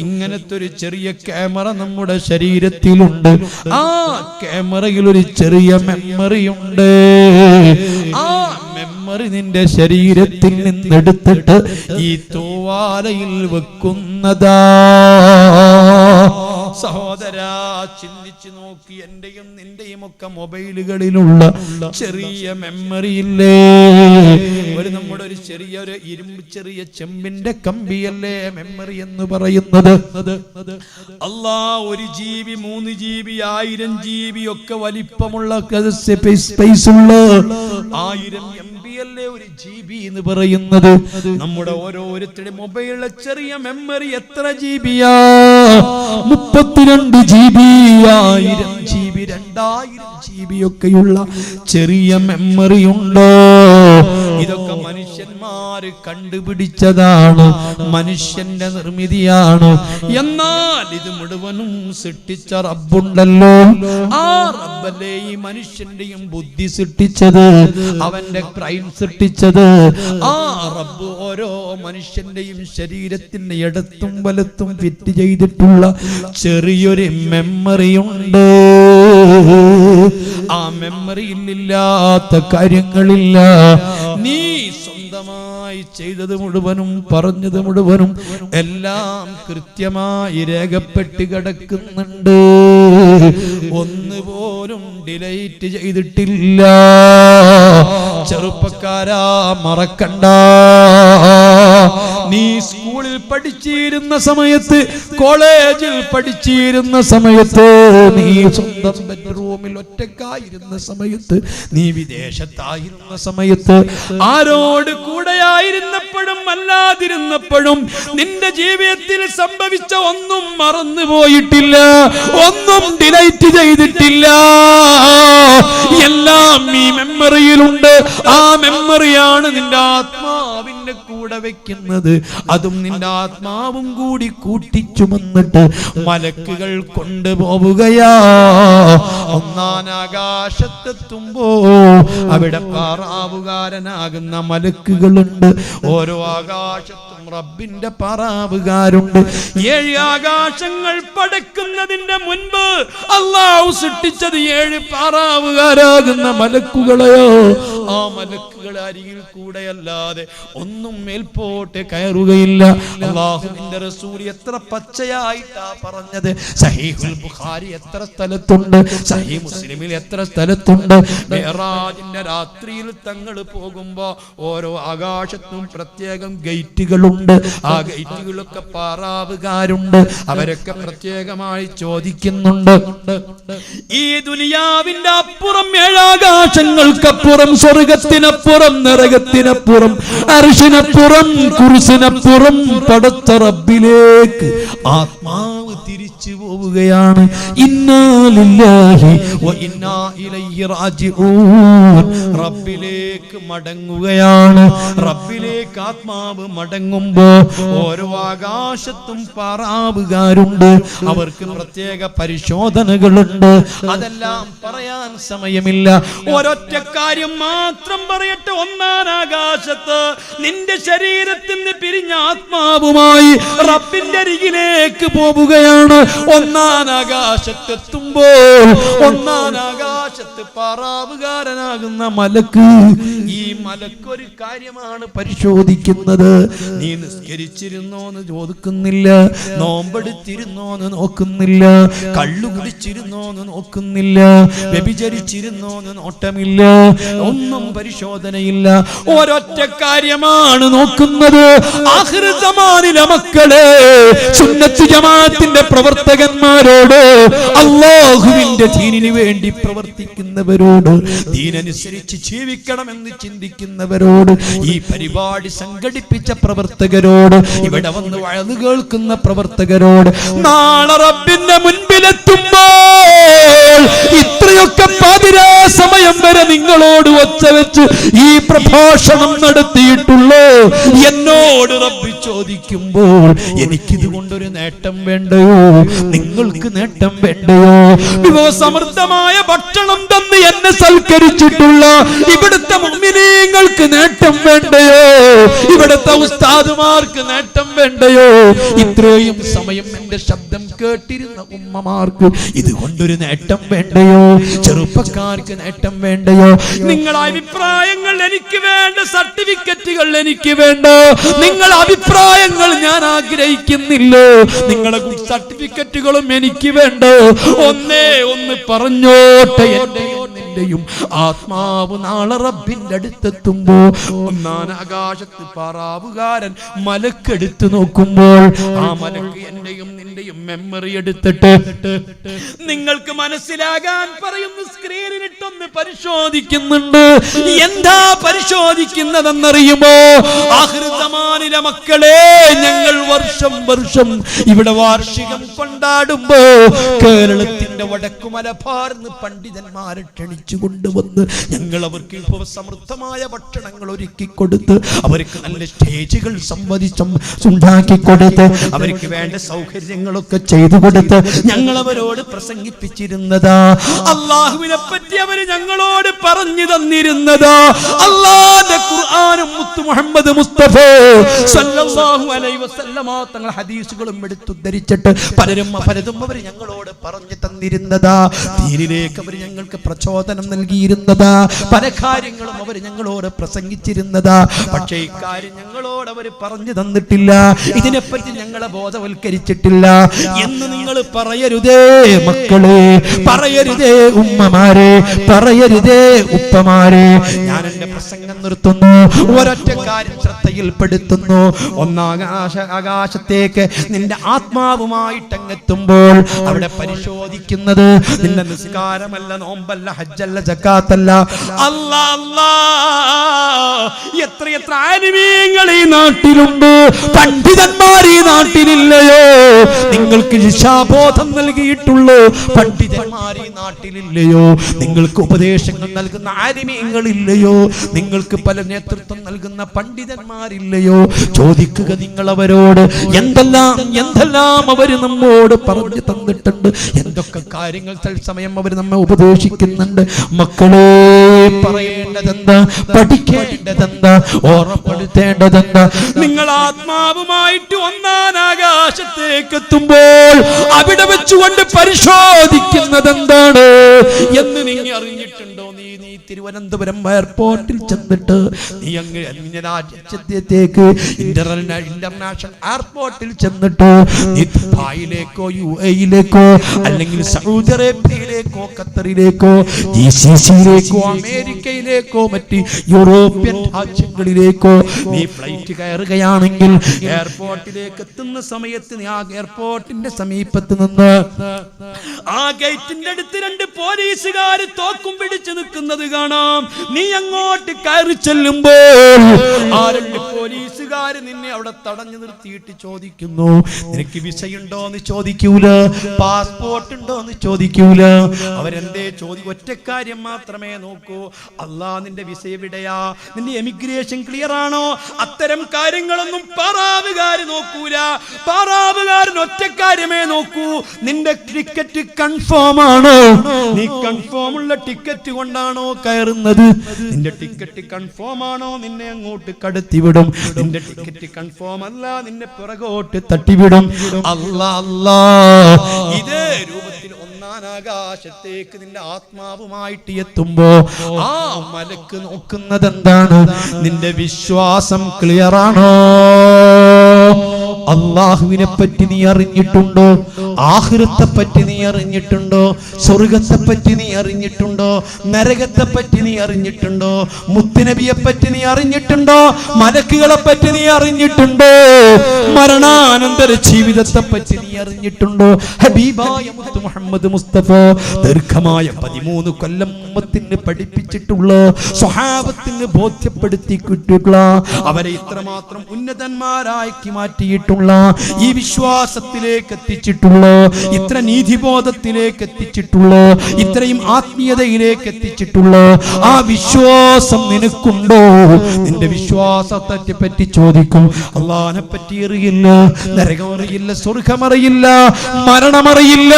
ഇങ്ങനത്തെ ഒരു ചെറിയ ക്യാമറ നമ്മുടെ ശരീരത്തിലുണ്ട്. ആ ക്യാമറയിൽ ഒരു ചെറിയ മെമ്മറിയുണ്ട്. ആ മെമ്മറി നിന്റെ ശരീരത്തിൽ നിന്നെടുത്തിട്ട് ഈ തൂവാലയിൽ വെക്കുന്നതാ. സഹോദരാ, ചിന്തിച്ചു നോക്കി, എന്റെയും നിന്റെയും ഒക്കെ മൊബൈലുകളിലുള്ള ചെറിയ മെമ്മറി ഇല്ലേ? നമ്മുടെ ഒരു ചെറിയൊരു ഇരുമ്പ് ചെറിയ ചെമ്പിന്റെ കമ്പിയല്ലേ മെമ്മറി എന്ന് പറയുന്നത്? അല്ലാ, 1 GB 3 GB 1000 GB ഒക്കെ വലിപ്പമുള്ള സ്പേസ് ഉള്ള 1000 MB അല്ലേ 1 GB എന്ന് പറയുന്നത്? നമ്മുടെ ഓരോരുത്തരുടെ മൊബൈലിലെ ചെറിയ മെമ്മറി എത്ര GB-യാ? 32 GB, 1000 GB, 2000 GB ഒക്കെയുള്ള ചെറിയ മെമ്മറി ഉണ്ടോ? ഇതൊക്കെ മനുഷ്യന്മാര് കണ്ടുപിടിച്ചതാണ്, മനുഷ്യന്റെ നിർമ്മിതിയാണ്. എന്നാൽ ഇത് മുഴുവനും സൃഷ്ടിച്ച റബ്ബുണ്ടല്ലോ. ആ റബ്ബല്ലേ ഈ മനുഷ്യന്റെയും ബുദ്ധി സൃഷ്ടിച്ചത്, അവന്റെ ബ്രെയിൻ സൃഷ്ടിച്ചത്. ആ റബ്ബ് ഓരോ മനുഷ്യന്റെയും ശരീരത്തിന്റെ ഇടത്തും വലത്തും ഫിറ്റ് ചെയ്തിട്ടുള്ള ചെറിയൊരു മെമ്മറിയുണ്ട്. ആ മെമ്മറിയിലില്ലാത്ത കാര്യങ്ങളില്ല. നീ സ്വന്തമായി ചെയ്തത് മുഴുവനും പറഞ്ഞത് മുഴുവനും എല്ലാം കൃത്യമായി രേഖപ്പെട്ട് കിടക്കുന്നുണ്ട്. ഒന്നുപോലും ഡിലീറ്റ് ചെയ്തിട്ടില്ല. ചെറുപ്പക്കാരാ, മറക്കണ്ട. നീ സ്കൂളിൽ പഠിച്ചിരുന്ന സമയത്ത്, കോളേജിൽ പഠിച്ചിരുന്ന സമയത്ത്, നീ സ്വന്തം ബെഡ്റൂമിൽ ഒറ്റക്കായിരുന്ന സമയത്ത്, നീ വിദേശത്തായിരുന്ന സമയത്ത്, ആരോട് കൂടെയായിരുന്നപ്പോഴും അല്ലാതിരുന്നപ്പോഴും നിന്റെ ജീവിതത്തിൽ സംഭവിച്ച ഒന്നും മറന്നു പോയിട്ടില്ല, ഒന്നും ഡിലീറ്റ് ചെയ്തിട്ടില്ല. എല്ലാം ഈ മെമ്മറിയിലുണ്ട്. ആ മെമ്മറിയാണ് നിന്റെ ആത്മാവിന്റെ കൂടെ വെക്കുന്നത്. അതും നിന്റെ ആത്മാവും കൂടി കൂട്ടിച്ചുമന്നിട്ട് മലക്കുകൾ കൊണ്ടുപോവുകയാ. ഒന്നാം ആകാശത്തെത്തുമ്പോ അവിടെ പാറാവുകാരനാകുന്ന മലക്കുകളുണ്ട്. ഓരോ ആകാശത്തും റബ്ബിന്റെ പാറാവുകാരുണ്ട്. 7 ആകാശങ്ങൾ പടക്കുന്നതിന്റെ മുൻപ് അല്ലാഹു സൃഷ്ടിച്ചത് 7 പാറാവുകാരാകുന്ന മലക്കുകളെയോ. ആ മലക്കുകൾ അരികിൽ കൂടെയല്ലാതെ ഒന്നും മേൽപോട്ട് കയറുകയില്ല. അല്ലാഹുവിന്റെ റസൂൽ എത്ര പച്ചയായിട്ടാ പറഞ്ഞത്. സഹീഹുൽ ബുഖാരി എത്ര സ്ഥലത്തുണ്ട്, സഹീഹ് മുസ്ലിമിൽ എത്ര സ്ഥലത്തുണ്ട്. മിഅ്റാജിന്റെ രാത്രിയിൽ തങ്ങൾ പോകുമ്പോ ഓരോ ആകാശത്തും പ്രത്യേകം ഗേറ്റുകളുണ്ട്. ആ ഗേറ്റുകളൊക്കെ പാറാവുകാരുണ്ട്. അവരൊക്കെ പ്രത്യേകമായി ചോദിക്കുന്നുണ്ട്, ഈ ദുനിയാവിന്റെ അപ്പുറം 7 ആകാശങ്ങൾക്കപ്പുറം, സ്വർഗത്തിനപ്പുറം, നരകത്തിനപ്പുറം, അർശിനപ്പുറം, കുർസിനപ്പുറം പടച്ച റബ്ബിലേക്ക് ആത്മാവ് ആത്മാവ് തിരിച്ചു പോവുകയാണ്. ഇന്നാ ലില്ലാഹി വ ഇന്നാ ഇലൈഹി റാജിഊൻ. റബ്ബിലേക്ക് മടങ്ങുകയാണ്. റബ്ബിലേക്ക് ആത്മാവ് മടങ്ങുമ്പോ ഓരോ ആകാശത്തും പാറാവുകാരുണ്ട്. അവർക്ക് പ്രത്യേക പരിശോധനകളുണ്ട്. അതെല്ലാം പറയാൻ സമയമില്ല. ഒരൊറ്റ കാര്യം മാത്രം പറയട്ടെ. ഒന്നാം ആകാശത്ത് നിന്റെ ശരീരത്തിൽ നിന്ന് പിരിഞ്ഞ ആത്മാവുമായി റബ്ബിന്റെ അരികിലേക്ക് പോവുകയാണ്. ഒന്നാം ആകാശത്തെത്തുമ്പോൾ ഒന്നാം ആകാശത്ത് പാറാവുകാരനാകുന്ന മലക്ക്, ഈ മലക്ക് ഒരു കാര്യമാണ് പരിശോധിക്കുന്നത്. നീ നിസ്കരിച്ചിരുന്നോന്ന് ചോദിക്കുന്നില്ല, നോമ്പെടുത്തിരുന്നോന്ന് നോക്കുന്നില്ല, കള്ളു കുടിച്ചിരുന്നോന്ന് നോക്കുന്നില്ല, വ്യഭിചരിച്ചിരുന്നോന്ന് നോട്ടമില്ല, ഒന്നും പരിശോധനയില്ല. ഒരൊറ്റ കാര്യമാണ് നോക്കുന്നത്. ആഖിർ സമാനിലെ മക്കളെ, സുന്നത്ത് ജമാഅത്തിന്റെ പ്രവർത്തകന്മാരോട്, അല്ലാഹുവിന്റെ ദീനിന് വേണ്ടി പ്രവർത്തിക്കുന്നവരോട്, ദീനനുസരിച്ച് ജീവിക്കണമെന്ന് ചിന്തിക്കുന്നവരോട്, ഈ പരിപാടി സംഘടിപ്പിച്ച പ്രവർത്തകരോട്, ഇവിടെ വന്ന് വഅദ് കേൾക്കുന്ന പ്രവർത്തകരോട്, നാളെ റബ്ബിന്റെ മുൻപിലെത്തുമ്പോൾ ഇത്രയൊക്കെ പാതിരാ സമയം വരെ നിങ്ങളോട് ഒച്ച വെച്ച് ഈ പ്രഭാഷണം നടത്തിയിട്ടുള്ളൂ. എന്നോട് റബ്ബ് ചോദിക്കുമ്പോൾ എനിക്കിത് കൊണ്ടൊരു നേട്ടം വേണ്ടയോ? നിങ്ങൾക്ക് നേട്ടം വേണ്ടയോ? വിഭവസമൃദ്ധമായ ഭക്ഷണം തന്ന് എന്നെ സൽക്കരിച്ചിട്ടുള്ള ഇവിടുത്തെ മുഅ്മിനീങ്ങൾക്ക് നേട്ടം വേണ്ടയോ? ഇവിടുത്തെ ഉസ്താദുമാർക്ക് നേട്ടം വേണ്ടയോ? ഇത്രയും സമയം എന്റെ ശബ്ദം കേട്ടിരുന്ന ഉമ്മമാർക്ക് ഇതുകൊണ്ടൊരു നേട്ടം വേണ്ടയോ? ചെറുപ്പക്കാർക്ക് നേട്ടം വേണ്ടയോ? നിങ്ങളുടെ അഭിപ്രായങ്ങൾ എനിക്ക് വേണ്ട, സർട്ടിഫിക്കറ്റുകൾ എനിക്ക് വേണ്ട, നിങ്ങളുടെ അഭിപ്രായങ്ങൾ ഞാൻ ആഗ്രഹിക്കുന്നില്ലോ, നിങ്ങളുടെ സർട്ടിഫിക്കറ്റുകളും എനിക്ക് വേണ്ട. ഒന്നേ ഒന്ന് പറഞ്ഞോട്ടെ, എന്റെയും ആത്മാവ് നാളെ റബ്ബിന്റെ അടുത്തെത്തുമ്പോ ഒന്നാം ആകാശത്ത് പാറാവുകാരൻ മലക്കെടുത്ത് നോക്കുമ്പോൾ ആ മലക്ക് എന്റെയും നിന്റെയും മെമ്മറി എടുത്തിട്ട് നിങ്ങൾക്ക് മനസ്സിലാകാൻ പറയുന്ന സ്ക്രീനിലിട്ടൊന്ന് പരിശോധിക്കുന്നുണ്ട്. എന്താ പരിശോധിക്കുന്നതെന്നറിയുമോ? ആഖിർ സമാനിലെ മക്കളെ, ഞങ്ങൾ വർഷം വർഷം ഇവിടെ വാർഷികം കൊണ്ടാടുമ്പോ കേരളത്തിന്റെ വടക്കു മലബാർന്ന് പണ്ഡിതന്മാരെ ക്ഷണിച്ചു കൊണ്ടുവന്ന് ഞങ്ങൾ അവർക്ക് സമൃദ്ധമായ ഭക്ഷണങ്ങൾ ഒരുക്കി കൊടുത്ത്, അവർക്ക് നല്ല സ്റ്റേജുകൾ ഉണ്ടാക്കി കൊടുത്ത്, അവർക്ക് വേണ്ട സൗകര്യങ്ങളൊക്കെ ചെയ്തു കൊടുത്ത് ഞങ്ങൾ അവരോട് പ്രസംഗിപ്പിച്ചിരുന്നതാ. അല്ലാഹുവിനെ പറ്റി അവര് ഞങ്ങളോട് പറഞ്ഞു തന്നിരുന്നതാ. അല്ലാഹുവിന്റെ ഖുർആനും മുത്ത് മുഹമ്മദ് മുസ്തഫ സല്ലല്ലാഹു അലൈഹി വസല്ലമ തങ്ങൾ ഹദീസുകളും എടുത്തുദ്ധരിച്ചിട്ട് പലതും അവർ ഞങ്ങളോട് പറഞ്ഞു തന്നിരുന്നതാ. ദീനിലേക്ക് അവർ ഞങ്ങൾക്ക് പ്രചോദനം നൽകിയിരുന്നതാ. പല കാര്യങ്ങളും അവർ ഞങ്ങളോട് പ്രസംഗിച്ചിരുന്നതാ. പക്ഷേ ഇക്കാര്യം ഞങ്ങളോട് അവർ പറഞ്ഞു തന്നിട്ടില്ല, ഇതിനെപ്പറ്റി ഞങ്ങളെ ബോധവൽക്കരിച്ചിട്ടില്ല എന്ന് നിങ്ങൾ പറയരുതേ മക്കളെ, പറയരുതേ ഉമ്മമാരെ, പറയരുതേ ഉപ്പമാരെ. ഞാൻ എന്റെ പ്രസംഗം നിർത്തുന്നു. ഒരൊറ്റ കാര്യം ശ്രദ്ധയിൽപ്പെടുത്തുന്നു. ആകാശത്തേക്ക് നിന്റെ ആത്മാവുമായിട്ട് അങ്ങെത്തുമ്പോൾ അവിടെ പരിശോധിക്കുന്നത് നിന്റെ നിസ്കാരമല്ല, നോമ്പല്ല, ഹജ്ജല്ല, സക്കാത്തല്ല. അല്ലാ അല്ലാ, എത്രയെത്ര ആലിമീങ്ങൾ ഈ നാട്ടിലുണ്ട്, പണ്ഡിതന്മാർ ഈ നാട്ടിലില്ലയോ? നിങ്ങൾക്ക് ദിശാബോധം നൽകിയിട്ടുള്ളൂ പണ്ഡിതന്മാർ ഈ നാട്ടിലില്ലയോ? നിങ്ങൾക്ക് ഉപദേശങ്ങൾ നൽകുന്ന ആലിമീങ്ങളില്ലയോ? നിങ്ങൾക്ക് പല നേതൃത്വം നൽകുന്ന പണ്ഡിതന്മാരില്ലയോ? ചോദിക്കുക നിങ്ങൾ അവരോട്. എന്തെല്ലാം അവര് നമ്മോട് പറഞ്ഞു തന്നിട്ടുണ്ട്, എന്തൊക്കെ കാര്യങ്ങൾ തത്സമയം അവർ നമ്മെ ഉപദേശിക്കുന്നുണ്ട്. മക്കളെ, പറയേണ്ടതെന്താ, പഠിക്കേണ്ടതെന്താ, ഓർമ്മപ്പെടുത്തേണ്ടതെന്താ? നിങ്ങൾ ആത്മാവുമായിട്ട് ഒന്നാം ആകാശത്തേക്ക് എത്തുമ്പോൾ അവിടെ വെച്ചുകൊണ്ട് പരിശോധിക്കുന്നത് എന്താണ് എന്ന് നിങ്ങൾ അറിഞ്ഞിട്ടുണ്ടോ? നീ തിരുവനന്തപുരം എയർപോർട്ടിൽ ചെന്നിട്ട് നീ അങ്ങ് രാജ്യത്തേക്ക് ഇന്റർനാഷണൽ എയർപോർട്ടിൽ ചെന്നിട്ട് നീ ദുബായിലേക്കോ UAE-യിലേക്കോ അല്ലെങ്കിൽ സൗദി അറേബ്യയിലേക്കോ ഖത്തറിലേക്കോ GCC-യിലേക്കോ അമേരിക്കയിലേക്കോ മറ്റ് യൂറോപ്യൻ രാജ്യങ്ങളിലേക്കോ നീ ഫ്ലൈറ്റ് കയറുകയാണെങ്കിൽ എയർപോർട്ടിലേക്ക് എത്തുന്ന സമയത്ത് നീ ആ എയർപോർട്ടിന്റെ സമീപത്ത് നിന്ന് ആ ഗേറ്റിന്റെ അടുത്ത് രണ്ട് പോലീസുകാർ തോക്കും പിടിച്ചു നിൽക്കുന്നത് കാണാം. നീ അങ്ങോട്ട് കയറി ചെല്ലുമ്പോൾ ആ രണ്ട് പോലീസുകാർ നിന്നെ അവിടെ തടഞ്ഞു നിർത്തിയിട്ട് ചോദിക്കുന്നു, നിനക്ക് വിസയുണ്ടോ എന്ന് ചോദിക്കൂല, പാസ്പോർട്ട് ഉണ്ടോ എന്ന് ചോദിക്കൂല. അവരെന്തേ ഒറ്റക്കാര്യം മാത്രമേ നോക്കൂ, അല്ലാ നിന്റെ വിസ എവിടെയാ, നിന്റെ എമിഗ്രേഷൻ ക്ലിയർ ആണോ, അത്തരം കാര്യങ്ങളൊന്നും പാറാവുകാർ നോക്കൂല. പാറാവുകാരൻ ഒറ്റക്കാര്യമേ നോക്കൂ, നിന്റെ ടിക്കറ്റ് കൺഫേം ആണോ, നീ കൺഫേം ഉള്ള ടിക്കറ്റ് കൊണ്ടാണോ കയറുന്നത്, നിന്റെ ടിക്കറ്റ് കൺഫേം ആണോ നിന്നെ അങ്ങോട്ട് കടത്തിവിടും, നിന്റെ ടിക്കറ്റ് കൺഫേം അല്ല നിന്നെ പിറകോട്ട് തട്ടിവിടും. അല്ലാ അല്ലാ, ഇതേ രൂപത്തിൽ ഒന്നാനാകാശത്തേക്ക് നിന്റെ ആത്മാവുമായിട്ട് എത്തുമ്പോ ആ മലക്ക് നോക്കുന്നത് എന്താണ്, നിന്റെ വിശ്വാസം ക്ലിയർ ആണോ, അല്ലാഹുവിനെ പറ്റി നീ അറിഞ്ഞിട്ടുണ്ടോ, ആഖിറത്തെ പറ്റി നീ അറിഞ്ഞിട്ടുണ്ടോ, സ്വർഗ്ഗത്തെ പറ്റി നീ അറിഞ്ഞിട്ടുണ്ടോ, നരകത്തെ പറ്റി നീ അറിഞ്ഞിട്ടുണ്ടോ, മുത്തുനബിയെ പറ്റി നീ അറിഞ്ഞിട്ടുണ്ടോ, മലക്കുകളെ പറ്റി നീ അറിഞ്ഞിട്ടുണ്ടോ, മരണാനന്തര ജീവിതത്തെ പറ്റി നീ അറിഞ്ഞിട്ടുണ്ടോ. ഹബീബായ മുത്ത് മുഹമ്മദ് മുസ്തഫ ദീർഘമായ 13 കൊല്ലം ഉമ്മത്തിന് പഠിപ്പിച്ചിട്ടുള്ള, സ്വഹാബത്തിന് ബോധ്യപ്പെടുത്തിയിട്ടുള്ള, അവരെ ഇത്രമാത്രം ഉന്നതന്മാരാക്കി മാറ്റിയിട്ടുള്ള, ഈ വിശ്വാസത്തിലേക്ക് എത്തിച്ചിട്ടുള്ള, ഇത്ര നീതിബോധത്തിലേക്ക് എത്തിച്ചിട്ടുള്ള, ഇത്രയും ആത്മീയതയിലേക്ക് എത്തിച്ചിട്ടുള്ള ആ വിശ്വാസം നിനക്കുണ്ടോ? നിന്റെ വിശ്വാസത്തെ പറ്റി ചോദിക്കും. അല്ലാഹുവിനെ പറ്റി അറിയില്ല, നരകം അറിയില്ല, സ്വർഗ്ഗം അറിയില്ല, മരണമറിയില്ല.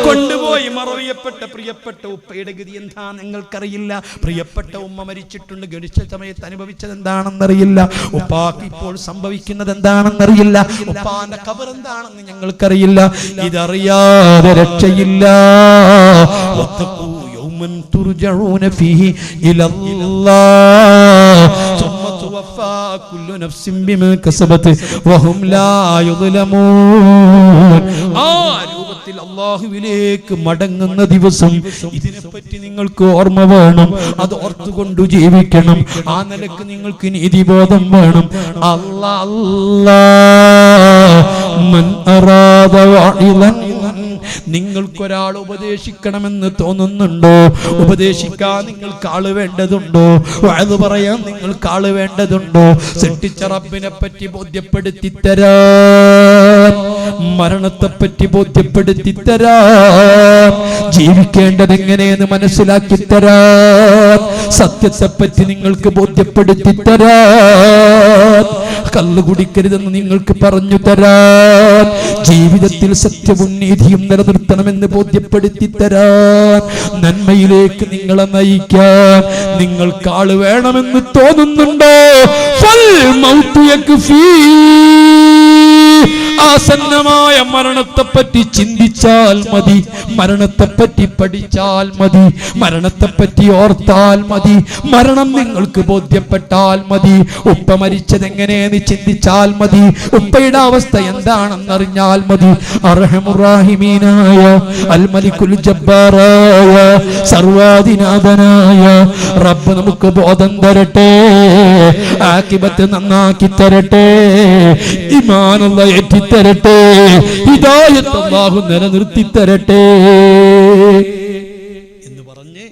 കൊണ്ടുപോയി മറവിയപ്പെട്ട പ്രിയപ്പെട്ട ഉപ്പയുടെ ഗതി എന്താ നിങ്ങൾക്കറിയില്ല. പ്രിയപ്പെട്ട ഉമ്മ മരിച്ചിട്ടുണ്ട്, ഗണിച്ച സമയത്ത് അനുഭവിച്ചത് എന്താണെന്നറിയില്ല. ഉപ്പാക്ക് ഇപ്പോൾ സംഭവിക്കുന്നത് എന്താണെന്നറിയില്ല. ഉപ്പാന്റെ ഖബർ എന്താണെന്ന് ഞങ്ങൾക്കറിയില്ല. ഇതറിയാതെ രക്ഷയില്ല. യൗമൻ തുർജഊന ഫീഹി ഇലല്ലാഹ് സുമ്മ തുവഫാ കുല്ലു നഫ്സിൻ ബിമാ കസബത് വഹും ലാ യുദ്ലമൂൻ. ആ രൂപത്തിൽ അല്ലാഹുവിലേക്ക് മടങ്ങുന്ന ദിവസം ഇതിനെപ്പറ്റി നിങ്ങൾക്ക് ഓർമ്മ വേണം. അത് ഓർത്തുകൊണ്ട് ജീവിക്കണം. ആ നിലക്ക് നിങ്ങൾക്ക് നീതിബോധം വേണം. അല്ലാ അല്ലാ മൻ അറാദ വഇലൻ, നിങ്ങൾക്കൊരാൾ ഉപദേശിക്കണമെന്ന് തോന്നുന്നുണ്ടോ? ഉപദേശിക്കാൻ നിങ്ങൾക്ക് ആള് വേണ്ടതുണ്ടോ? വഅദ് പറയാൻ നിങ്ങൾക്ക് ആള് വേണ്ടതുണ്ടോ? സൃഷ്ടിച്ച റബ്ബിനെ പറ്റി ബോധ്യപ്പെടുത്തി തരാൻ, മരണത്തെ പറ്റി ബോധ്യപ്പെടുത്തി തരാൻ, ജീവിക്കേണ്ടത് എങ്ങനെയെന്ന് മനസ്സിലാക്കി തരാൻ, സത്യത്തെ പറ്റി നിങ്ങൾക്ക് ബോധ്യപ്പെടുത്തി തരാൻ, കള്ളു കുടിക്കരുതെന്ന് നിങ്ങൾക്ക് പറഞ്ഞു തരാൻ, ജീവിതത്തിൽ സത്യവും നീതിയും നിലനിർത്തണമെന്ന് ബോധ്യപ്പെടുത്തി തരാൻ, നന്മയിലേക്ക് നിങ്ങളെ നയിക്കാൻ നിങ്ങൾക്ക് ആള് വേണമെന്ന് തോന്നുന്നുണ്ടോ? ഫൽ മൗതു യക്ഫീ, ആസന്നമായ മരണത്തെപ്പറ്റി ചിന്തിച്ചാൽ മതി, മരണത്തെപ്പറ്റി പഠിച്ചാൽ മതി, മരണത്തെപ്പറ്റി ഓർത്താൽ മതി, മരണം നിങ്ങൾക്ക് ബോധ്യപ്പെട്ടാൽ മതി. ഉപ്പ മരിച്ചത് എങ്ങനെയെന്ന് ചിന്തിച്ചാൽ മതി, ഉപ്പയുടെ അവസ്ഥ എന്താണെന്നറിഞ്ഞാൽ മതി. അർഹമുറാഹിമീനായ അൽ മലിക്കുൽ ജബ്ബാറായ സർവാധിനാഥനായ റബ്ബ് നമുക്ക് ബോധം തരട്ടെ, ആഖിബത്ത് നന്നാക്കി തരട്ടെ, ഈമാനുള്ള തരട്ടെ, ഹിദായത്ത് അല്ലാഹു നിലനിർത്തി തരട്ടെ എന്ന് പറഞ്ഞ്